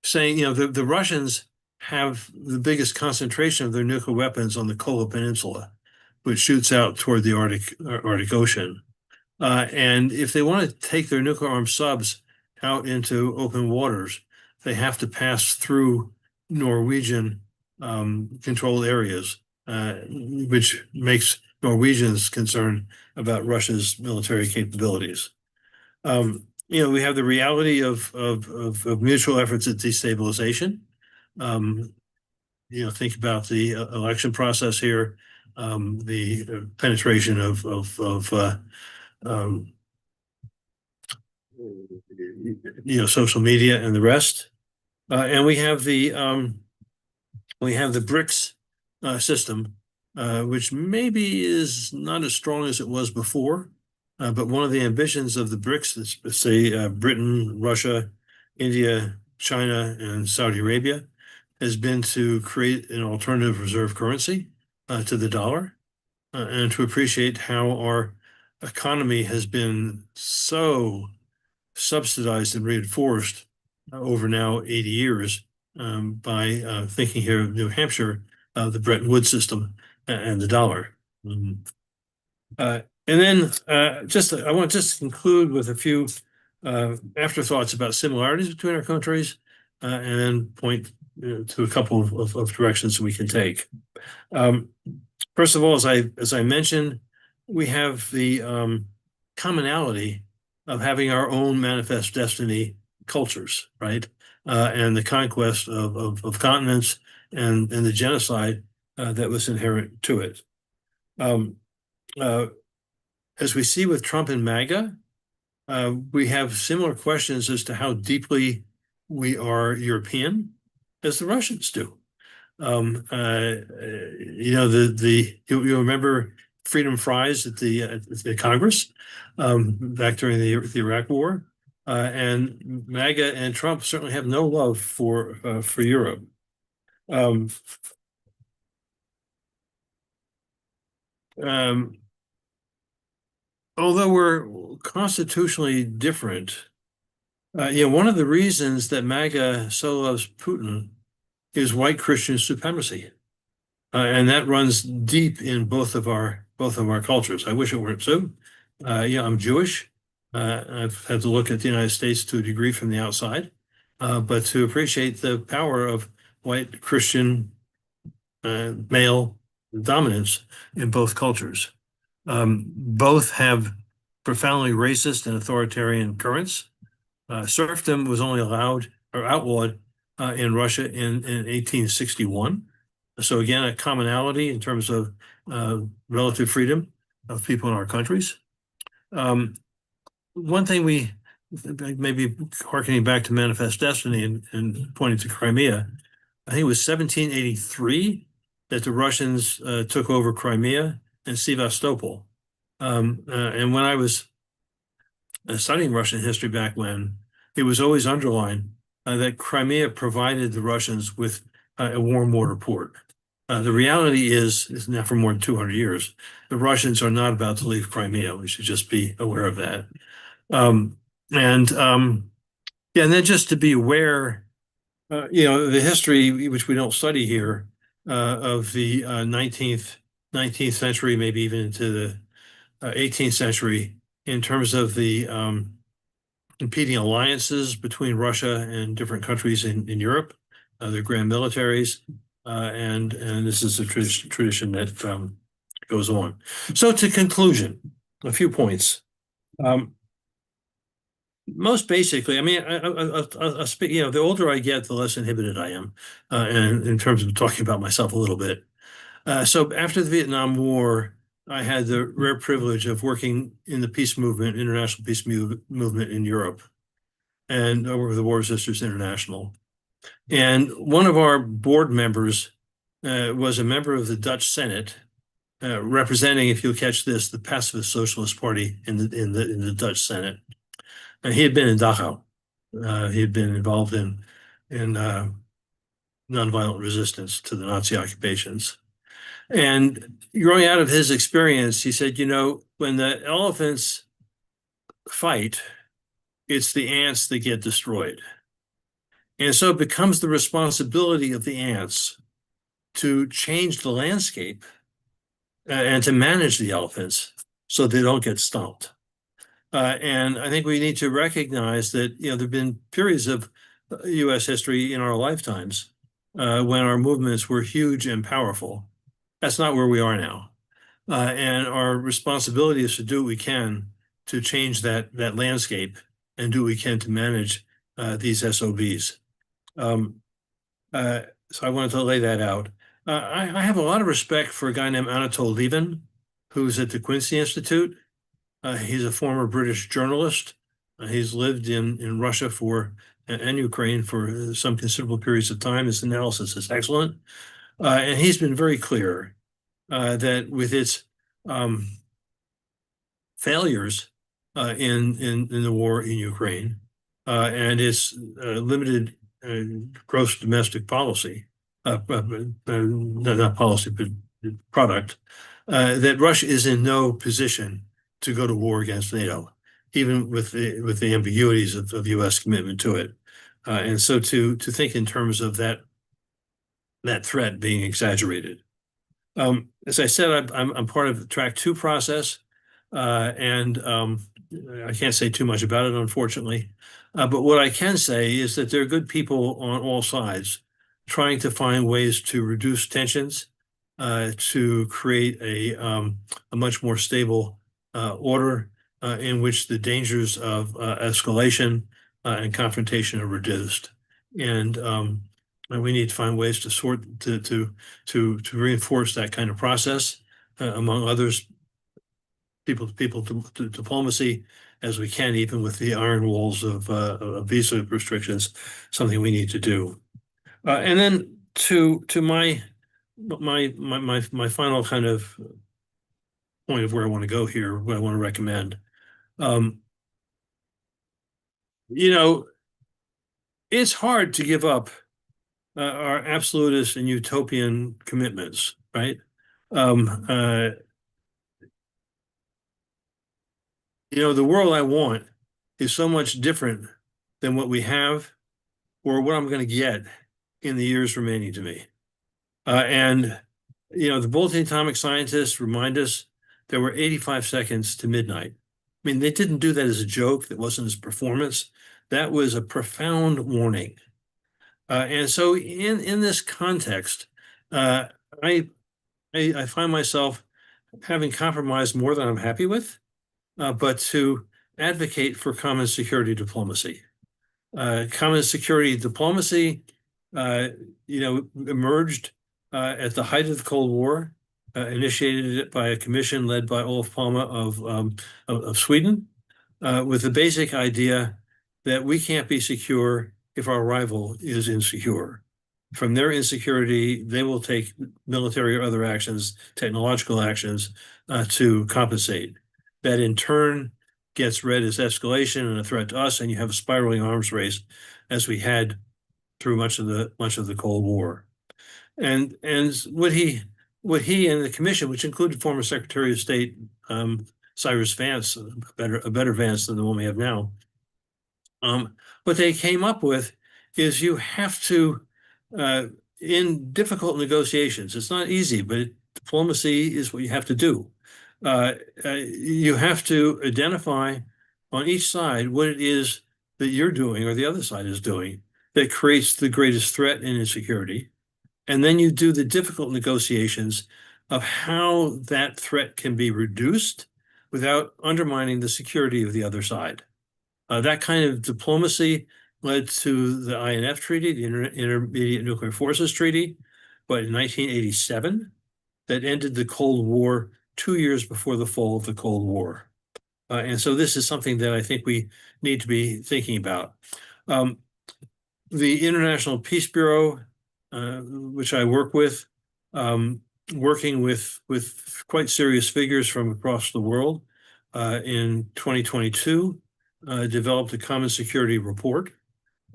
saying, the Russians have the biggest concentration of their nuclear weapons on the Kola Peninsula, which shoots out toward the Arctic Ocean. And if they want to take their nuclear armed subs out into open waters, they have to pass through Norwegian controlled areas, which makes Norwegians concerned about Russia's military capabilities. We have the reality of mutual efforts at destabilization. Think about the election process here, the penetration of social media and the rest. And we have the BRICS system, which maybe is not as strong as it was before. But one of the ambitions of the BRICS, let's say Britain, Russia, India, China, and Saudi Arabia, has been to create an alternative reserve currency to the dollar, and to appreciate how our economy has been so subsidized and reinforced over now 80 years by thinking here of New Hampshire, the Bretton Woods system and the dollar. Mhm. And then I want just to conclude with a few afterthoughts about similarities between our countries, and then point to a couple of directions we can take. Um, First of all, as I mentioned, we have the commonality of having our own manifest destiny cultures, right? And the conquest of continents and the genocide that was inherent to it. Um, uh, as we see with Trump and MAGA, we have similar questions as to how deeply we are European as the Russians do. You remember freedom fries at the Congress back during the Iraq War, and MAGA and Trump certainly have no love for Europe. Um, um, Although we're constitutionally different, one of the reasons that MAGA so loves Putin is white Christian supremacy. And that runs deep in both of our cultures. I wish it weren't so. I'm Jewish. I've had to look at the United States to a degree from the outside, but to appreciate the power of white Christian male dominance in both cultures. Both have profoundly racist and authoritarian currents. Serfdom was only allowed or outlawed in Russia in 1861. So again, a commonality in terms of relative freedom of people in our countries. One thing we maybe harkening back to Manifest Destiny and pointing to Crimea, I think it was 1783 that the Russians took over Crimea and Sevastopol. And when I was studying Russian history back when, it was always underlined that Crimea provided the Russians with a warm water port. The reality is now for more than 200 years, the Russians are not about to leave Crimea. We should just be aware of that. Um, and yeah, and then just to be aware, the history which we don't study here of the 19th century, maybe even into the 18th century, in terms of the competing alliances between Russia and different countries in Europe, the grand militaries, and this is a tradition that goes on. So to conclusion, a few points. Most basically, I mean, I speak, the older I get, the less inhibited I am, and in terms of talking about myself a little bit. So after the Vietnam War, I had the rare privilege of working in the peace movement, international peace movement in Europe, and over with the War Sisters International. And one of our board members was a member of the Dutch Senate, representing, if you'll catch this, the Pacifist Socialist Party in the Dutch Senate. And he had been in Dachau. He had been involved in nonviolent resistance to the Nazi occupations. And growing out of his experience, he said, when the elephants fight, it's the ants that get destroyed. And so it becomes the responsibility of the ants to change the landscape and to manage the elephants so they don't get stomped. And I think we need to recognize that, there have been periods of U.S. history in our lifetimes when our movements were huge and powerful. That's not where we are now. And our responsibility is to do what we can to change that landscape and do what we can to manage these SOBs. So I wanted to lay that out. I have a lot of respect for a guy named Anatol Lieven, who's at the Quincy Institute. He's a former British journalist. He's lived in Russia and Ukraine for some considerable periods of time. His analysis is excellent. And he's been very clear that with its failures in the war in Ukraine and its limited gross domestic policy, not policy, but product, that Russia is in no position to go to war against NATO, even with the ambiguities of U.S. commitment to it. And so to think in terms of that threat being exaggerated. As I said, I'm part of the track two process, and I can't say too much about it, unfortunately. But what I can say is that there are good people on all sides trying to find ways to reduce tensions, to create a much more stable order in which the dangers of escalation and confrontation are reduced. And we need to find ways to to reinforce that kind of process, among others, people to people to diplomacy, as we can, even with the iron walls of visa restrictions, something we need to do. And then to my final kind of point of where I want to go here, what I want to recommend. Um, you know, it's hard to give up our absolutist and utopian commitments, right? Um, uh, the world I want is so much different than what we have or what I'm going to get in the years remaining to me. And the Bolton atomic scientists remind us there were 85 seconds to midnight. I mean, they didn't do that as a joke. That wasn't his performance. That was a profound warning. And so in this context, uh, I, I find myself having compromised more than I'm happy with, but to advocate for common security diplomacy. Common security diplomacy, uh, emerged at the height of the Cold War, initiated it by a commission led by Olof Palme of Sweden, with the basic idea that we can't be secure if our rival is insecure. From their insecurity, they will take military or other actions, technological actions, to compensate. That in turn gets read as escalation and a threat to us, and you have a spiraling arms race, as we had through much of the Cold War. And what he and the commission, which included former Secretary of State Cyrus Vance, a better Vance than the one we have now, what they came up with is you have to, in difficult negotiations, it's not easy, but diplomacy is what you have to do. You have to identify on each side what it is that you're doing or the other side is doing that creates the greatest threat and insecurity. And then you do the difficult negotiations of how that threat can be reduced without undermining the security of the other side. That kind of diplomacy led to the INF Treaty, the Intermediate Nuclear Forces Treaty, but in 1987, that ended the Cold War 2 years before the fall of the Cold War. And so this is something that I think we need to be thinking about. The International Peace Bureau, which I work with, working with quite serious figures from across the world, in 2022, developed a common security report.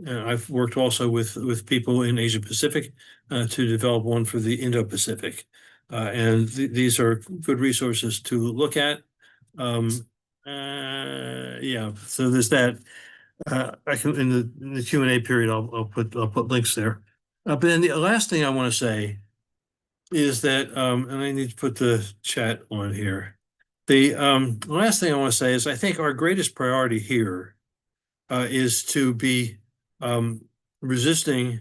I've worked also with people in Asia Pacific to develop one for the Indo-Pacific. And these are good resources to look at. Yeah, so there's that. I can in the Q&A period, I'll put links there. But then the last thing I want to say is that, and I need to put the chat on here. The last thing I want to say is I think our greatest priority here is to be resisting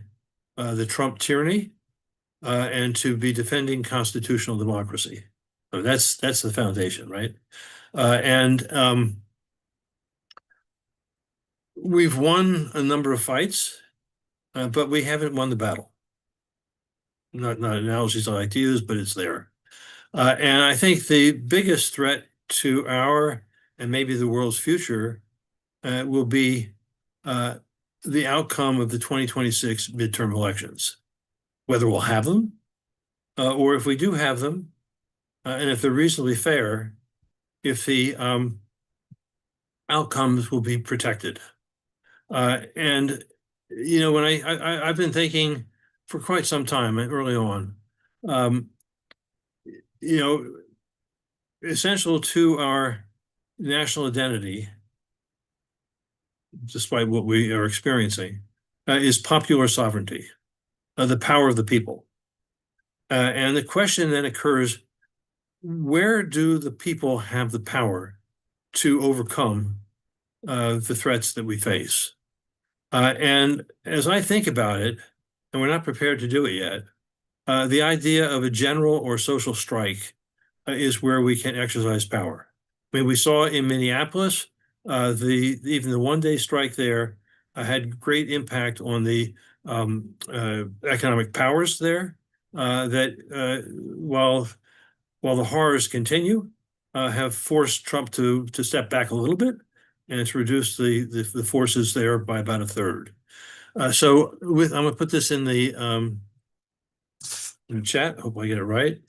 the Trump tyranny and to be defending constitutional democracy. So that's the foundation, right? And we've won a number of fights, but we haven't won the battle. Not analogies I like to use, but it's there. And I think the biggest threat to our and maybe the world's future will be the outcome of the 2026 midterm elections, whether we'll have them or if we do have them, and if they're reasonably fair, if the outcomes will be protected. And when I've been thinking for quite some time early on, you know, essential to our national identity, despite what we are experiencing, is popular sovereignty, the power of the people. And the question then occurs, where do the people have the power to overcome the threats that we face? And as I think about it, and we're not prepared to do it yet, the idea of a general or social strike is where we can exercise power. I mean, we saw in Minneapolis, even the one-day strike there had great impact on the economic powers there. That while the horrors continue, have forced Trump to step back a little bit, and it's reduced the forces there by about a third. I'm going to put this in the chat. Hope I get it right.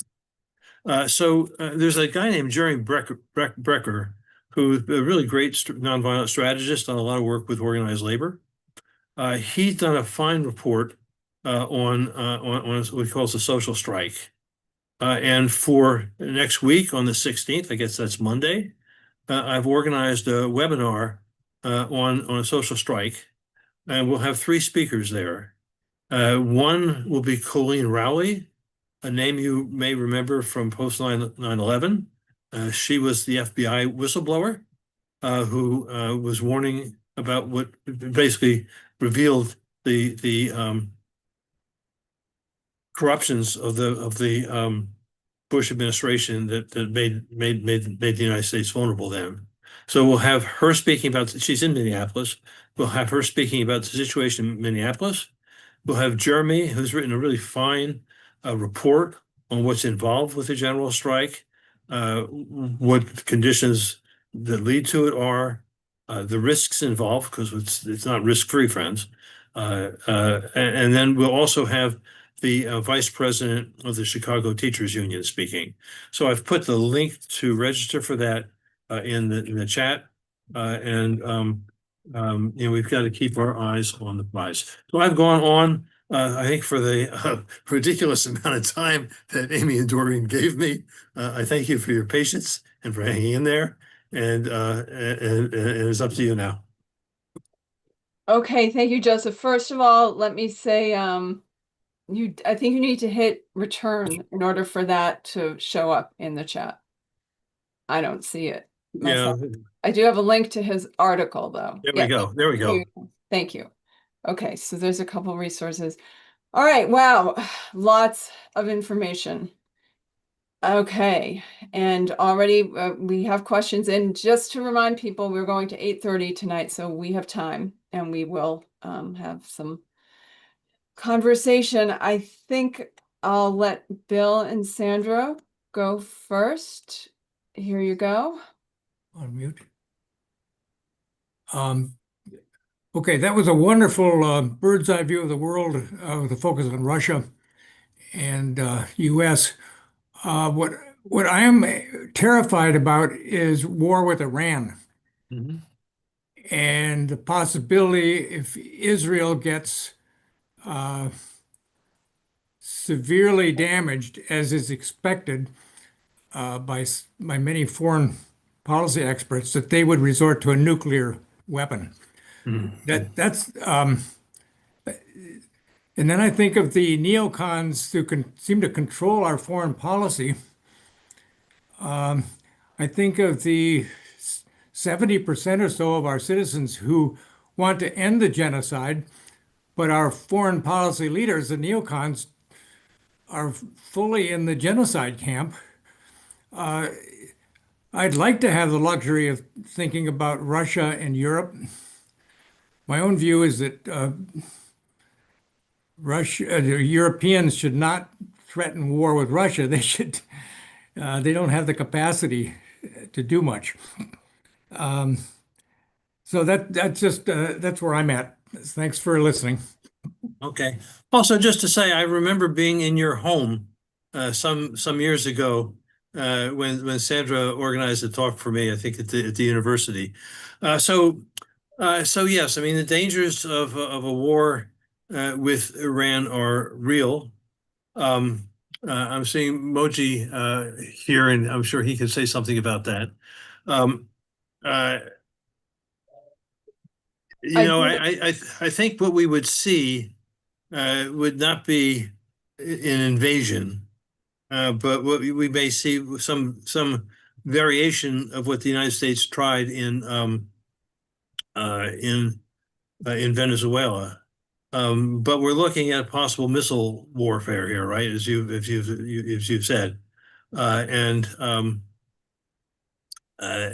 There's a guy named Jerry Brecker, who's a really great nonviolent strategist, done a lot of work with organized labor. He's done a fine report on what he calls a social strike. And for next week on the 16th, I guess that's Monday, I've organized a webinar on a social strike, and we'll have three speakers there. One will be Colleen Rowley, a name you may remember from post 9/11. She was the FBI whistleblower who was warning about what basically revealed the corruptions of the Bush administration that made the United States vulnerable then. So we'll have her speaking about. She's in Minneapolis. We'll have her speaking about the situation in Minneapolis. We'll have Jeremy, who's written a really fine report on what's involved with the general strike, what conditions that lead to it are, the risks involved, because it's not risk-free, friends. And then we'll also have the vice president of the Chicago Teachers Union speaking. So I've put the link to register for that in the chat, we've got to keep our eyes on the prize. So I've gone on, I think, for the ridiculous amount of time that Amy and Doreen gave me. I thank you for your patience and for hanging in there, and it's up to you now. Okay, thank you, Joseph. First of all, let me say, I think you need to hit return in order for that to show up in the chat. I don't see it myself. Yeah, I do have a link to his article, though. there we go. There we go. Thank you. Okay, so there's a couple resources. All right, wow, lots of information. Okay, and already we have questions. And just to remind people, we're going to 8:30 tonight, so we have time, and we will have some conversation. I think I'll let Bill and Sandra go first. Here you go. On mute. Okay, that was a wonderful bird's eye view of the world with a focus on Russia and U.S. What I am terrified about is war with Iran. Mhm. And the possibility if Israel gets severely damaged, as is expected by many foreign policy experts, that they would resort to a nuclear weapon. Mhm. That's and then I think of the neocons who seem to control our foreign policy. I think of the 70% or so of our citizens who want to end the genocide, but our foreign policy leaders, the neocons, are fully in the genocide camp. I'd like to have the luxury of thinking about Russia and Europe. My own view is that the Europeans should not threaten war with Russia. They should. They don't have the capacity to do much. So that's where I'm at. Thanks for listening. Okay. Also, just to say, I remember being in your home some years ago when Sandra organized a talk for me, I think at the university. So yes, I mean the dangers of a war with Iran are real. I'm seeing Moji here, and I'm sure he can say something about that. Um, uh, I think what we would see would not be an invasion. but what we may see some variation of what the United States tried uh, in in Venezuela. But we're looking at possible missile warfare here, right? As you've said, and uh,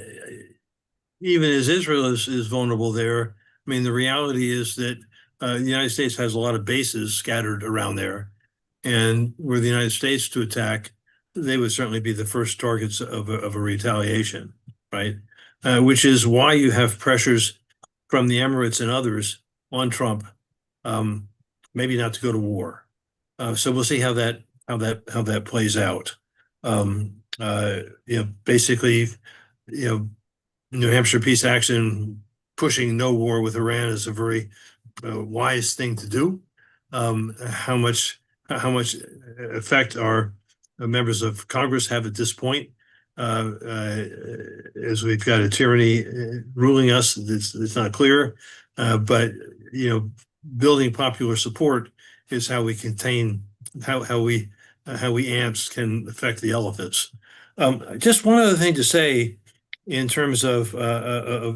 even as Israel is vulnerable there, I mean, the reality is that the United States has a lot of bases scattered around there, and were the United States to attack, they would certainly be the first targets of a retaliation, right? Which is why you have pressures from the Emirates and others on Trump, um, maybe not to go to war. So we'll see how that plays out. Basically, you know, New Hampshire peace action pushing no war with Iran is a very wise thing to do. How much effect our members of Congress have at this point, as we've got a tyranny ruling us, it's not clear. But building popular support is how we contain how we ants can affect the elephants. Just one other thing to say in terms of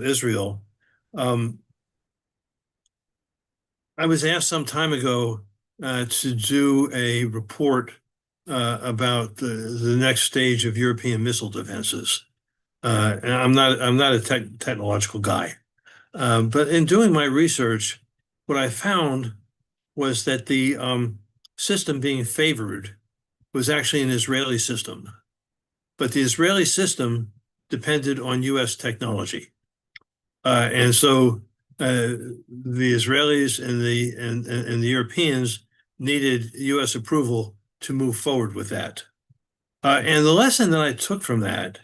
Israel. Um, I was asked some time ago to do a report about the next stage of European missile defenses. And I'm not a technological guy, but in doing my research, what I found was that the system being favored was actually an Israeli system, but the Israeli system depended on U.S. technology. And so the Israelis and the Europeans needed U.S. approval to move forward with that. And the lesson that I took from that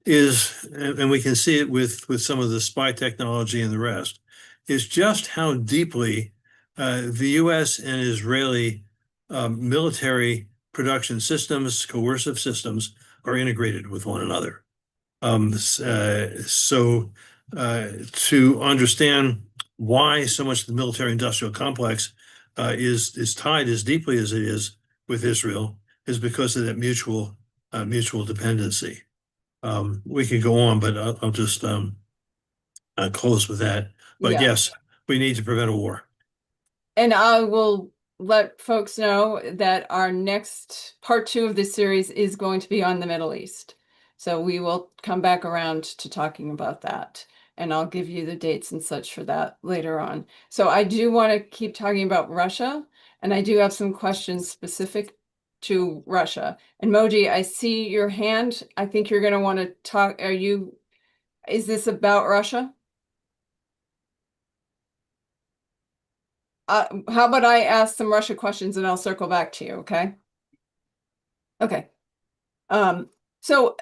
is, and we can see it with some of the spy technology and the rest, is just how deeply the U.S. and Israeli military production systems, coercive systems, are integrated with one another. So to understand why so much of the military-industrial complex is tied as deeply as it is with Israel is because of that mutual dependency. We could go on, but I'll just close with that. But Yeah. yes, we need to prevent a war. And I will let folks know that our next part 2 of this series is going to be on the Middle East. So we will come back around to talking about that. And I'll give you the dates and such for that later on. So I do want to keep talking about Russia, and I do have some questions specific to Russia. And Moji, I see your hand. I think you're going to want to talk. Is this about Russia? How about I ask some Russia questions and I'll circle back to you, okay? Okay. So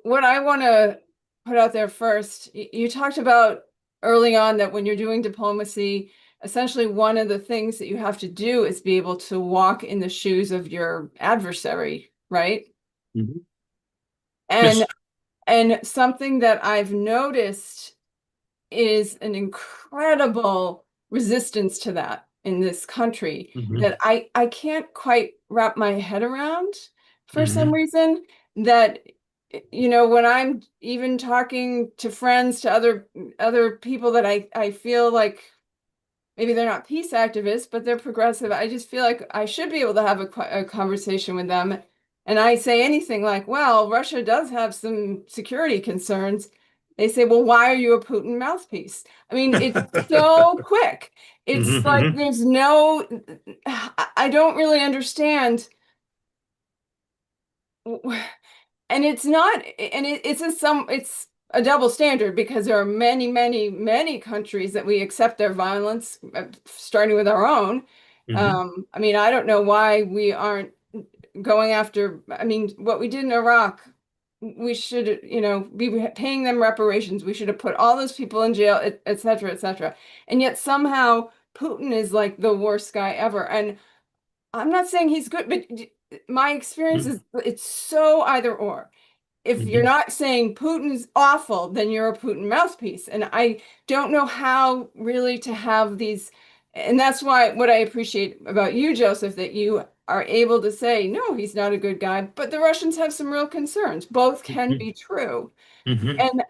what I want to put out there first, you talked about early on that when you're doing diplomacy, essentially one of the things that you have to do is be able to walk in the shoes of your adversary, right? Mhm. And Yes. and something that I've noticed is an incredible resistance to that in this country Mhm. that I can't quite wrap my head around for some Mhm. reason. That when I'm even talking to friends, to other people that I feel like maybe they're not peace activists, but they're progressive. I just feel like I should be able to have a conversation with them. And I say anything like, well, Russia does have some security concerns. They say, well, why are you a Putin mouthpiece? I mean, it's so quick. It's like Mhm. there's no, I don't really understand. And it's not, and it's a double standard because there are many, many, many countries that we accept their violence, starting with our own. Mhm. I mean, I don't know why we aren't going after, I mean, what we did in Iraq, we should, be paying them reparations. We should have put all those people in jail, et cetera, et cetera. And yet somehow Putin is like the worst guy ever. And I'm not saying he's good, but my experience Mhm. is it's so either or. If you're Mhm. not saying Putin's awful, then you're a Putin mouthpiece. And I don't know how really to have these. And that's why what I appreciate about you, Joseph, that you are able to say, no, he's not a good guy, but the Russians have some real concerns. Both can be true. Mhm. And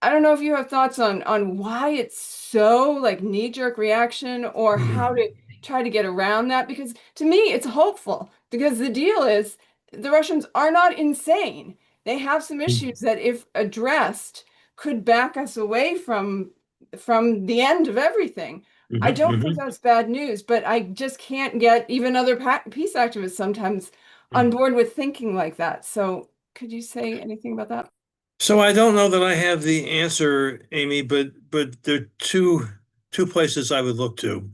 I don't know if you have thoughts on why it's so like knee-jerk reaction or how to try to get around that, because to me it's hopeful because the deal is the Russians are not insane. They have some issues that if addressed could back us away from the end of everything. I Mhm. don't think Mhm. that's bad news, but I just can't get even other peace activists sometimes on board with thinking like that. So could you say anything about that? So I don't know that I have the answer, Amy, but there are two places I would look to.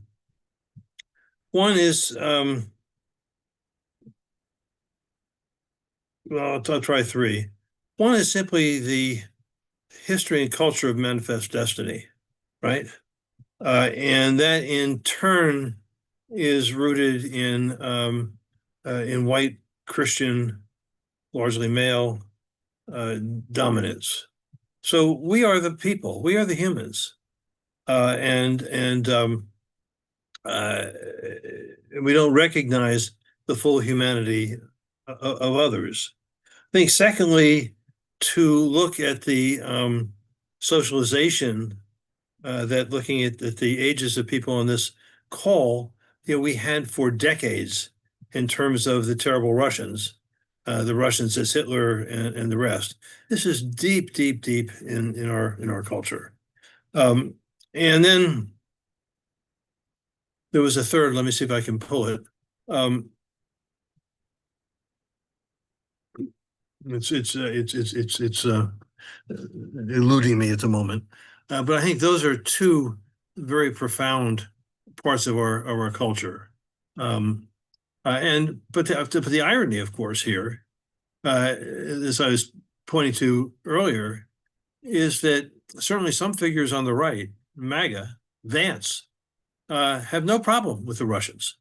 One is well, I'll try three. One is simply the history and culture of manifest destiny, right? And that in turn is rooted in white Christian, largely male dominance. So we are the people, we are the humans, and uh, we don't recognize the full humanity of others. I think, secondly, to look at the socialization that looking at the ages of people on this call, we had for decades in terms of the terrible Russians, the Russians as Hitler and the rest. This is deep, deep, deep in our culture. Um, and then there was a third. Let me see if I can pull it. Um, it's eluding me at the moment. But I think those are two very profound parts of our culture. Um, but the irony, of course, here, as I was pointing to earlier, is that certainly some figures on the right, MAGA, Vance, have no problem with the Russians.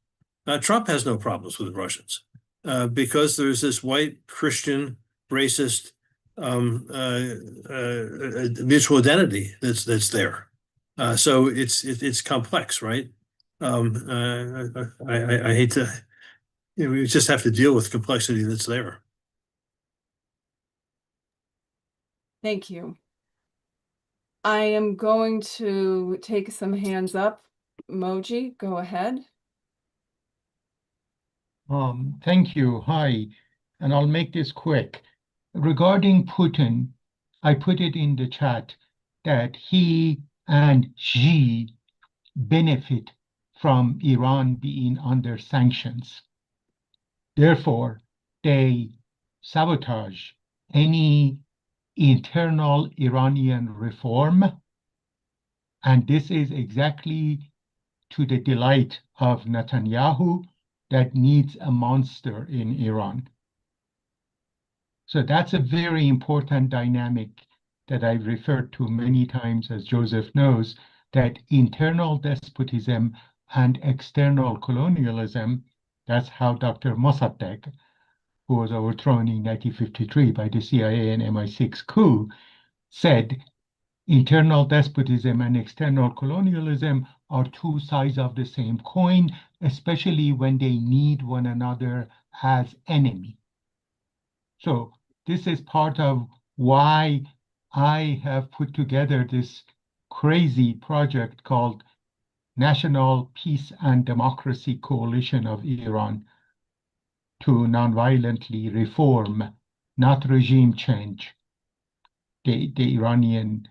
Trump has no problems with the Russians because there's this white Christian racist mutual identity that's there. So it's complex, right? I hate to, we just have to deal with the complexity that's there. Thank you. I am going to take some hands up. Moji, go ahead. Thank you. Hi, and I'll make this quick. Regarding Putin, I put it in the chat that he and Xi benefit from Iran being under sanctions. Therefore, they sabotage any internal Iranian reform, and this is exactly to the delight of Netanyahu that needs a monster in Iran. So that's a very important dynamic that I've referred to many times, as Joseph knows, that internal despotism and external colonialism, that's how Dr. Mossadegh, who was overthrown in 1953 by the CIA and MI6 coup, said internal despotism and external colonialism are two sides of the same coin, especially when they need one another as enemy. So this is part of why I have put together this crazy project called National Peace and Democracy Coalition of Iran to nonviolently reform, not regime change, the Iranian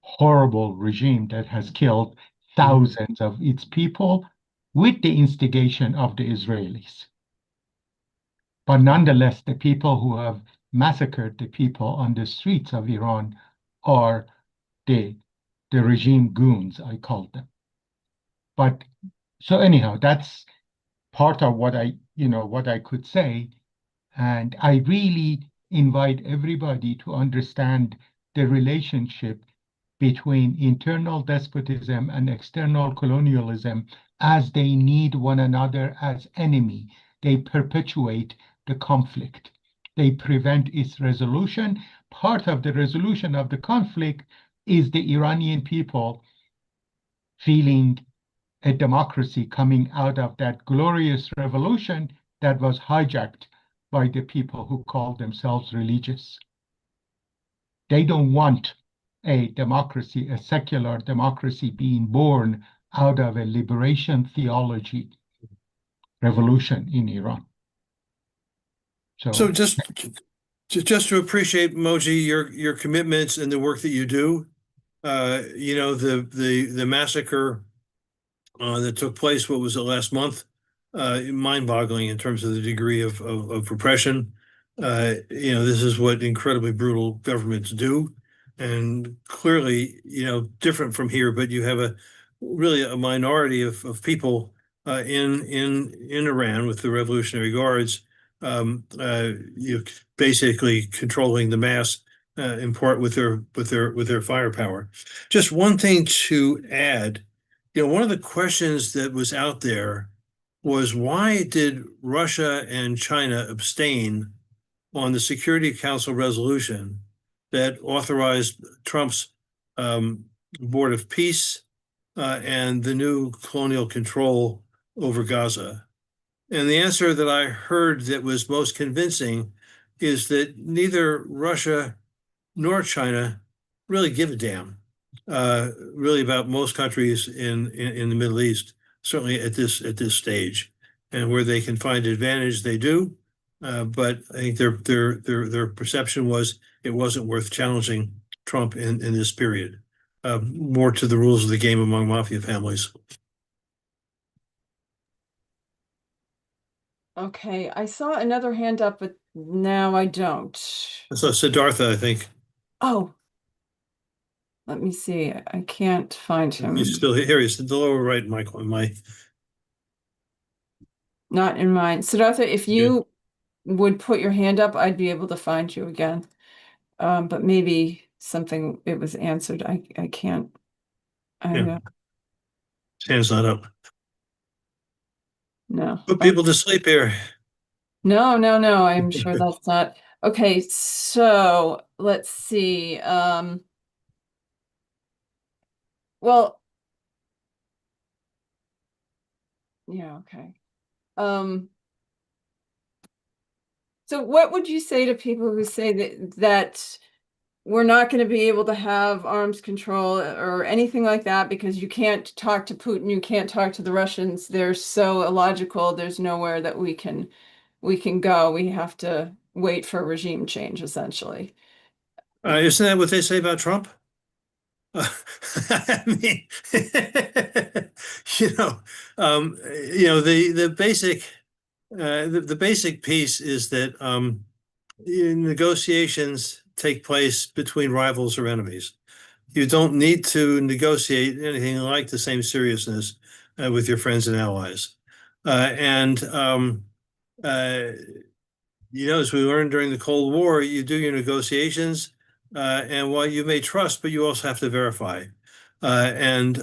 horrible regime that has killed thousands of its people with the instigation of the Israelis. But nonetheless, the people who have massacred the people on the streets of Iran are the regime goons, I call them. But so anyhow, that's part of what what I could say. And I really invite everybody to understand the relationship between internal despotism and external colonialism as they need one another as enemy. They perpetuate the conflict. They prevent its resolution. Part of the resolution of the conflict is the Iranian people feeling a democracy coming out of that glorious revolution that was hijacked by the people who call themselves religious. They don't want a democracy, a secular democracy being born out of a liberation theology revolution in Iran. So just to appreciate, Moji, your commitments and the work that you do, the massacre that took place, what was it, last month? Mind-boggling in terms of the degree of repression. This is what incredibly brutal governments do, and clearly, different from here. But you have really a minority of people in Iran with the Revolutionary Guards, you basically controlling the mass in part with their firepower. Just one thing to add. One of the questions that was out there was, why did Russia and China abstain on the Security Council resolution that authorized Trump's Board of Peace and the new colonial control over Gaza? And the answer that I heard that was most convincing is that neither Russia nor China really give a damn. Really about most countries in the Middle East, certainly at this stage, and where they can find advantage, they do. But I think their perception was it wasn't worth challenging Trump in this period. More to the rules of the game among mafia families. Okay, I saw another hand up, but now I don't. So Siddhartha, I think. Oh, let me see. I can't find him. He's still here. He's in the lower right, Michael. Not in mine. Siddhartha, if you would put your hand up, I'd be able to find you again. But maybe it was answered. I can't. Yeah. His hand's not up. No. Put people to sleep here. No. I'm sure that's not. Okay, so let's see. Well, yeah, okay. So what would you say to people who say that we're not going to be able to have arms control or anything like that because you can't talk to Putin, you can't talk to the Russians, they're so illogical, there's nowhere that we can go. We have to wait for regime change, essentially. Isn't that what they say about Trump? I mean, the basic piece is that negotiations take place between rivals or enemies. You don't need to negotiate anything like the same seriousness with your friends and allies. As we learned during the Cold War, you do your negotiations. And while you may trust, but you also have to verify. When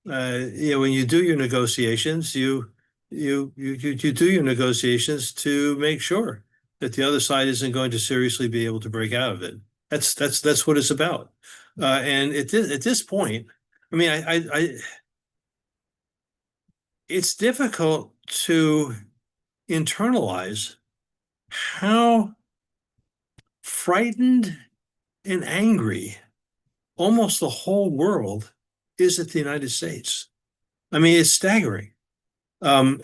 you do your negotiations, you do your negotiations to make sure that the other side isn't going to seriously be able to break out of it. That's what it's about. And at this point, I mean, it's difficult to internalize how frightened and angry almost the whole world is at the United States. I mean, it's staggering. You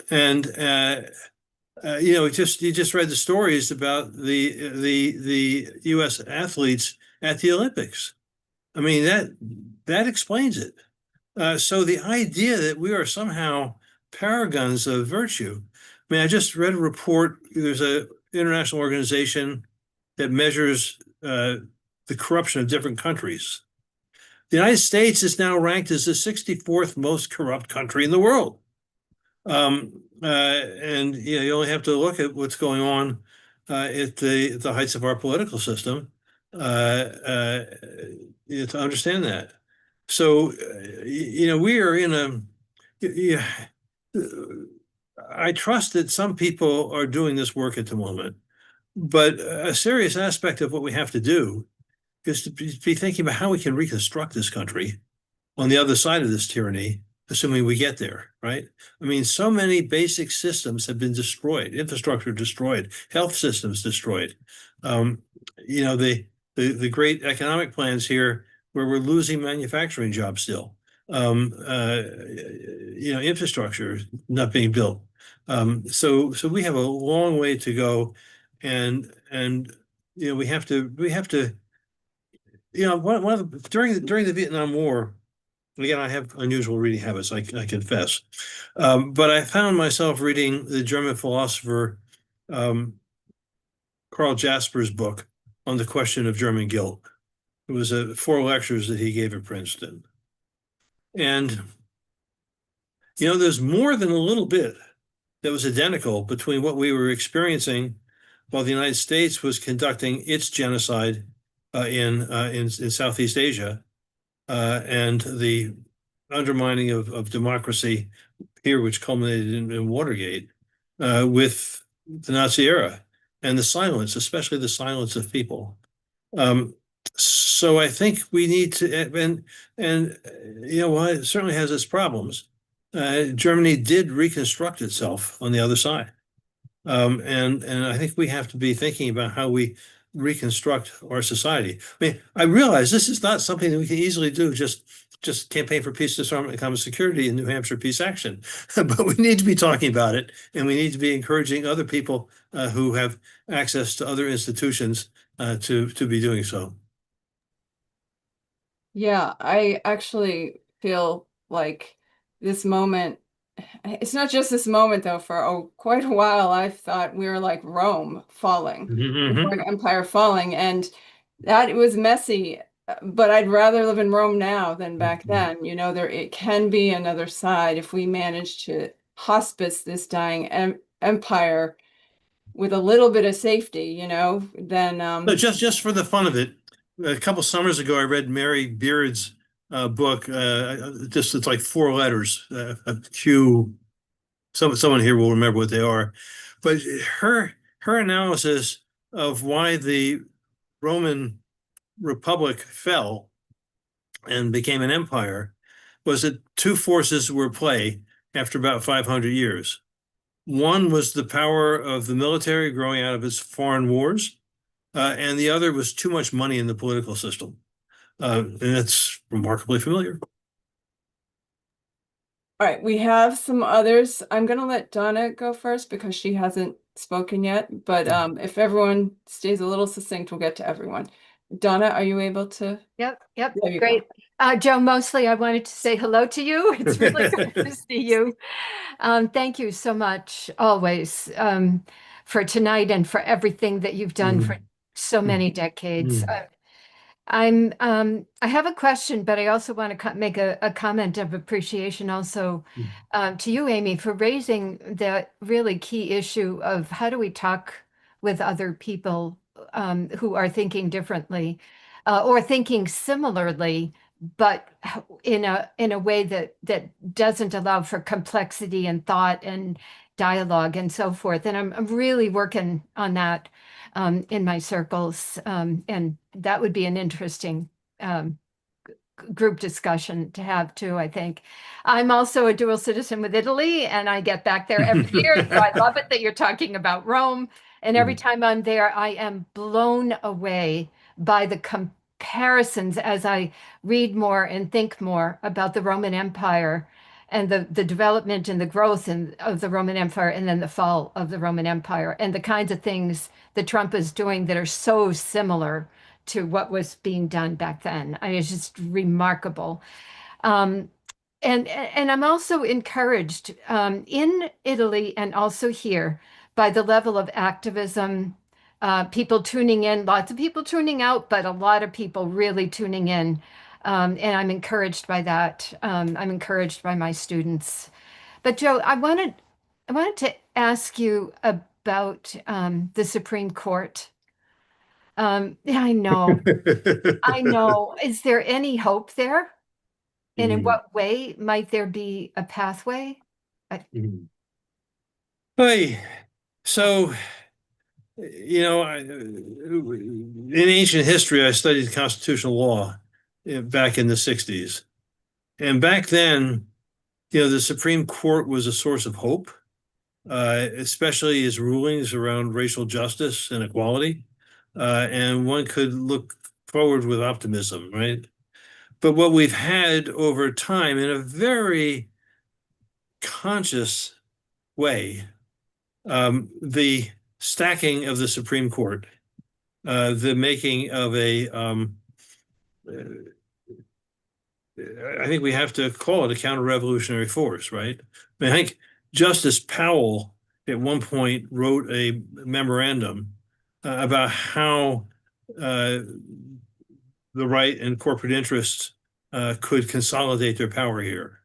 just read the stories about the U.S. athletes at the Olympics. I mean, that explains it. So the idea that we are somehow paragons of virtue. I mean, I just read a report. There's an international organization that measures the corruption of different countries. The United States is now ranked as the 64th most corrupt country in the world. You only have to look at what's going on at the heights of our political system to understand that. So, we are in I trust that some people are doing this work at the moment, but a serious aspect of what we have to do is to be thinking about how we can reconstruct this country on the other side of this tyranny assuming we get there, right? I mean, so many basic systems have been destroyed, infrastructure destroyed, health systems destroyed. Um, you know, the great economic plans here where we're losing manufacturing jobs still. Infrastructure not being built. So we have a long way to go, and we have to one of the during the Vietnam War. Again, I have unusual reading habits, I confess. But I found myself reading the German philosopher um, Karl Jasper's book on the question of German guilt. It was 4 lectures that he gave at Princeton. And, there's more than a little bit that was identical between what we were experiencing while the United States was conducting its genocide in Southeast Asia and the undermining of democracy here, which culminated in Watergate, with the Nazi era and the silence, especially the silence of people. So I think we need to, while it certainly has its problems, Germany did reconstruct itself on the other side. And I think we have to be thinking about how we reconstruct our society. I mean, I realize this is not something that we can easily do, just campaign for peace, disarmament, and common security in New Hampshire peace action. But we need to be talking about it, and we need to be encouraging other people who have access to other institutions to be doing so. Yeah, I actually feel like this moment, it's not just this moment though, for quite a while I've thought we were like Rome falling, the Mm-hmm. Roman Empire falling, and that it was messy, but I'd rather live in Rome now than back then. It can be another side if we manage to hospice this dying empire with a little bit of safety, then So just for the fun of it, a couple summers ago, I read Mary Beard's book. It's like 4 letters. A few. Someone here will remember what they are, but her analysis of why the Roman Republic fell and became an empire was that 2 forces were at play after about 500 years. One was the power of the military growing out of its foreign wars, and the other was too much money in the political system. And that's remarkably familiar. all right, we have some others. I'm going to let Donna go first because she hasn't spoken yet. But if everyone stays a little succinct, we'll get to everyone. Donna, are you able to? Yep, There you great. Joe, mostly I wanted to say hello to you. It's really good to see you. Thank you so much always for tonight and for everything that you've done for so many decades. I have a question, but I also want to make a comment of appreciation also to you, Amy, for raising that really key issue of how do we talk with other people who are thinking differently or thinking similarly, but in a way that doesn't allow for complexity and thought and dialogue and so forth. And I'm really working on that in my circles, and that would be an interesting group discussion to have too, I think. I'm also a dual citizen with Italy, and I get back there every year, so I love it that you're talking about Rome. And every time I'm there, I am blown away by the comparisons as I read more and think more about the Roman Empire and the development and the growth of the Roman Empire and then the fall of the Roman Empire and the kinds of things that Trump is doing that are so similar to what was being done back then. I mean, it's just remarkable. And I'm also encouraged in Italy and also here by the level of activism, people tuning in, lots of people tuning out, but a lot of people really tuning in. And I'm encouraged by that. I'm encouraged by my students. But Joe, I wanted to ask you about the Supreme Court. Yeah, I know. I know. Is there any hope there? And in what way might there be a pathway? Hey, so, in ancient history, I studied constitutional law back in the 60s. And back then, the Supreme Court was a source of hope, especially its rulings around racial justice and equality. And one could look forward with optimism, right? But what we've had over time in a very conscious way, the stacking of the Supreme Court, the making of I think we have to call it a counter-revolutionary force, right? I mean, I think Justice Powell at one point wrote a memorandum about how the right and corporate interests could consolidate their power here.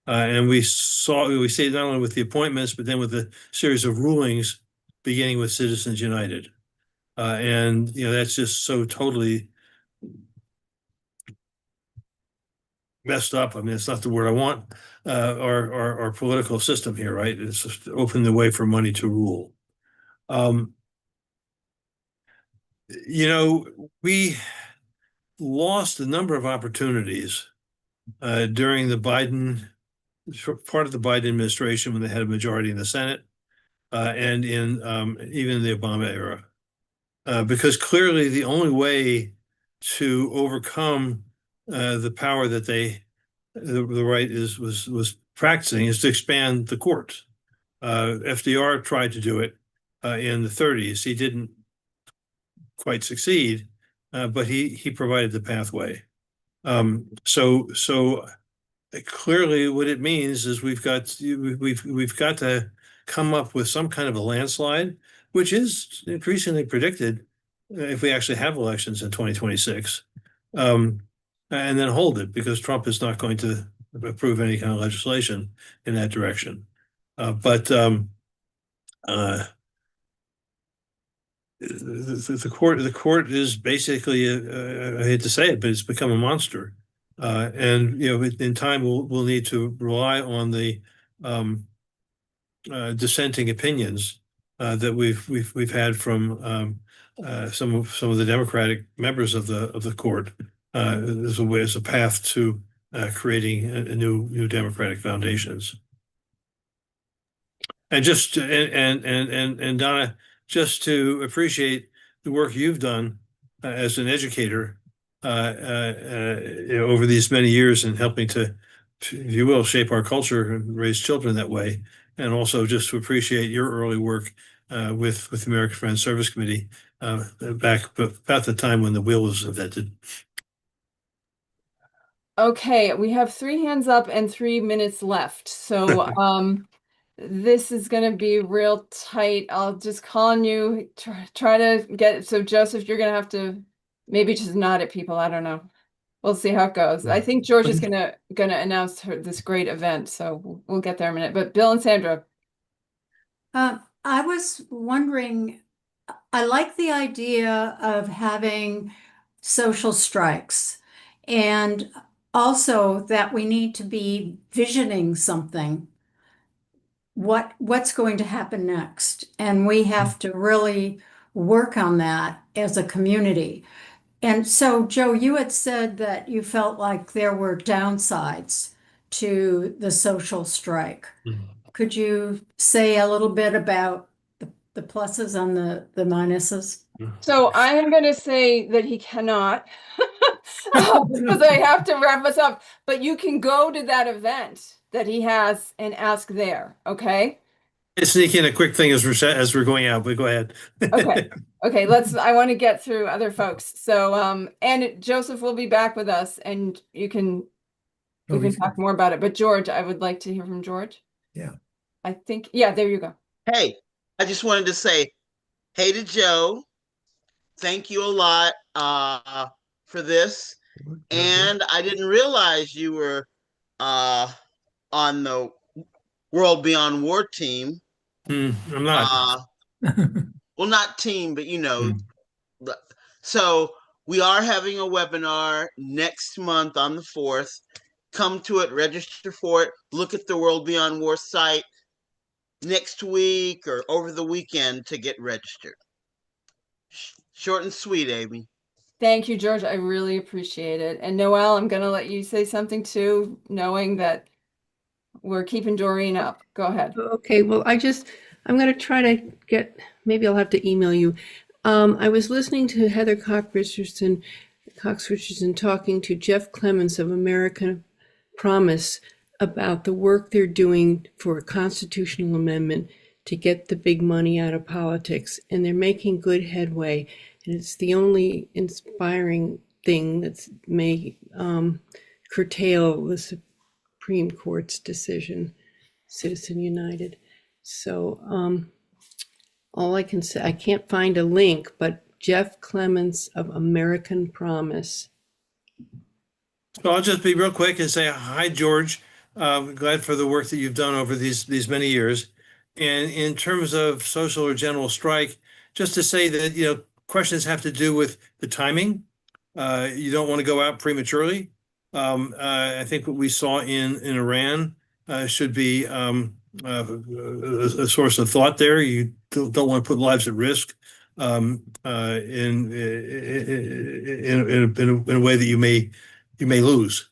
And we see it not only with the appointments, but then with the series of rulings, beginning with Citizens United. And that's just so totally messed up. I mean, it's not the word I want. Our political system here, right? It's just opened the way for money to rule. We lost a number of opportunities during the part of the Biden administration when they had a majority in the Senate, and in even the Obama era, because clearly the only way to overcome the power that the right was practicing is to expand the courts. FDR tried to do it in the 30s. He didn't quite succeed, but he provided the pathway. So clearly, what it means is we've got to come up with some kind of a landslide, which is increasingly predicted if we actually have elections in 2026, and then hold it, because Trump is not going to approve any kind of legislation in that direction. But the court is basically, I hate to say it, but it's become a monster. And in time we'll need to rely on the dissenting opinions that we've had from some of the Democratic members of the court as a path to creating a new democratic foundations. And Donna, just to appreciate the work you've done as an educator over these many years in helping to, if you will, shape our culture and raise children that way, and also just to appreciate your early work with the American Friends Service Committee back about the time when the wheel was invented. Okay, we have 3 hands up and 3 minutes left. So this is going to be real tight. I'll just call on you. Try to get, so Joseph, you're going to have to maybe just nod at people. I don't know. We'll see how it goes. I think George is gonna announce this great event, so we'll get there in a minute. But Bill and Sandra. I was wondering, I like the idea of having social strikes, and also that we need to be visioning something. What's going to happen next? And we have to really work on that as a community. And so, Joe, you had said that you felt like there were downsides to the social strike. Could you say a little bit about the pluses and the minuses? So I am going to say that he cannot, because I have to wrap us up. But you can go to that event that he has and ask there. Okay. Let's sneak in a quick thing as we're going out, but go ahead. Okay. Okay. I want to get through other folks. So, and Joseph will be back with us, and we can talk more about it. But George, I would like to hear from George. Yeah. I think, yeah, there you go. Hey, I just wanted to say, hey to Joe, thank you a lot for this. And I didn't realize you were on the World Beyond War team. I'm not. Well, not team, but So we are having a webinar next month on the 4th. Come to it, register for it, look at the World Beyond War site next week or over the weekend to get registered. Short and sweet, Amy. Thank you, George. I really appreciate it. And Noelle, I'm going to let you say something too, knowing that we're keeping Doreen up. Go ahead. Okay, well, I'm going to try to get, maybe I'll have to email you. I was listening to Heather Cox Richardson talking to Jeff Clements of American Promise about the work they're doing for a constitutional amendment to get the big money out of politics. And they're making good headway. And it's the only inspiring thing that may curtail the Supreme Court's decision, Citizen United. So all I can say, I can't find a link, but Jeff Clements of American Promise. So I'll just be real quick and say hi, George. Glad for the work that you've done over these many years. And in terms of social or general strike, just to say that questions have to do with the timing. You don't want to go out prematurely. I think what we saw in Iran should be a source of thought there. You don't want to put lives at risk in a way that you may lose.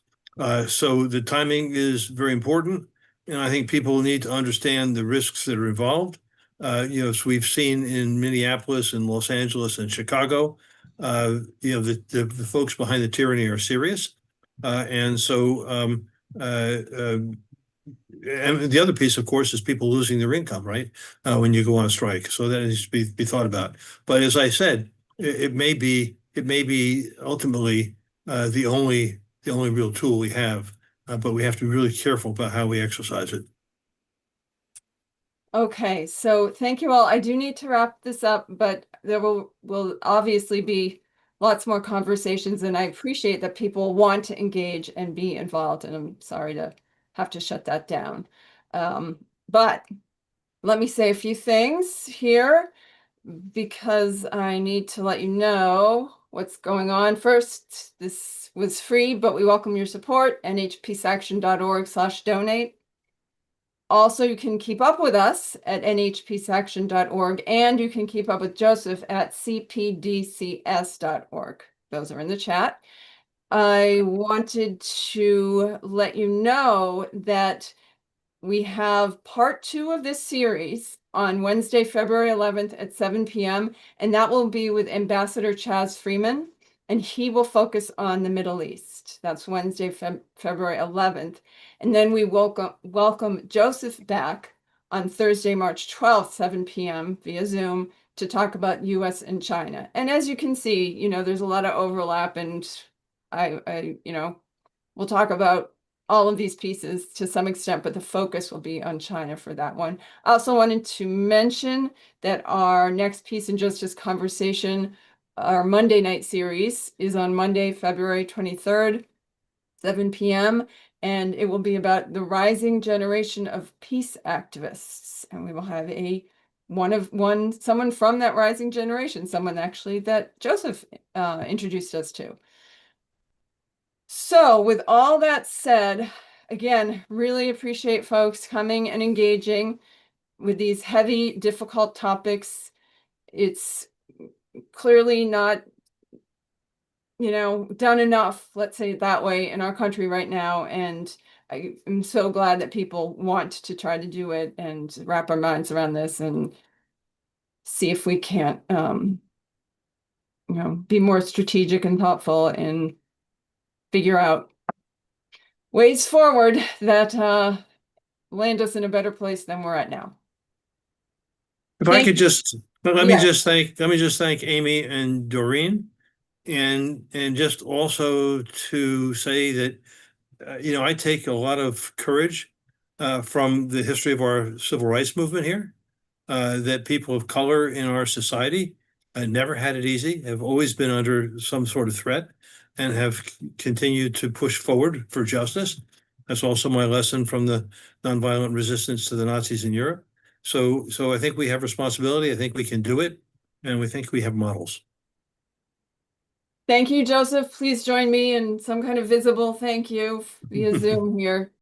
So the timing is very important, and I think people need to understand the risks that are involved. As we've seen in Minneapolis and Los Angeles and Chicago, the folks behind the tyranny are serious, and so. And the other piece, of course, is people losing their income, right? When you go on a strike. So that needs to be thought about. But as I said, it may be ultimately the only real tool we have, but we have to be really careful about how we exercise it. Okay, so thank you all. I do need to wrap this up, but there will obviously be lots more conversations, and I appreciate that people want to engage and be involved, and I'm sorry to have to shut that down. But let me say a few things here because I need to let you know what's going on. First, this was free, but we welcome your support, nhpeaceaction.org/donate. Also, you can keep up with us at nhpeaceaction.org, and you can keep up with Joseph at cpdcs.org. Those are in the chat. I wanted to let you know that we have part 2 of this series on Wednesday, February 11th at 7 p.m. And that will be with Ambassador Chaz Freeman, and he will focus on the Middle East. That's Wednesday, February 11th. And then we welcome Joseph back on Thursday, March 12th, 7 p.m. via Zoom to talk about U.S. and China. And as you can see, there's a lot of overlap, and we'll talk about all of these pieces to some extent, but the focus will be on China for that one. I also wanted to mention that our next Peace and Justice conversation, our Monday night series, is on Monday, February 23rd, 7 p.m. And it will be about the rising generation of peace activists. And we will have someone from that rising generation, someone actually that Joseph introduced us to. So with all that said, again, really appreciate folks coming and engaging with these heavy, difficult topics. It's clearly not, done enough, let's say it that way, in our country right now. And I am so glad that people want to try to do it and wrap our minds around this and see if we can't, be more strategic and thoughtful and figure out ways forward that land us in a better place than we're at now. If I could just let me just thank Amy and Doreen, and just also to say that I take a lot of courage from the history of our civil rights movement here, that people of color in our society never had it easy, have always been under some sort of threat, and have continued to push forward for justice. That's also my lesson from the nonviolent resistance to the Nazis in Europe. So I think we have responsibility. I think we can do it, and we think we have models. Thank you, Joseph. Please join me in some kind of visible thank you via Zoom here.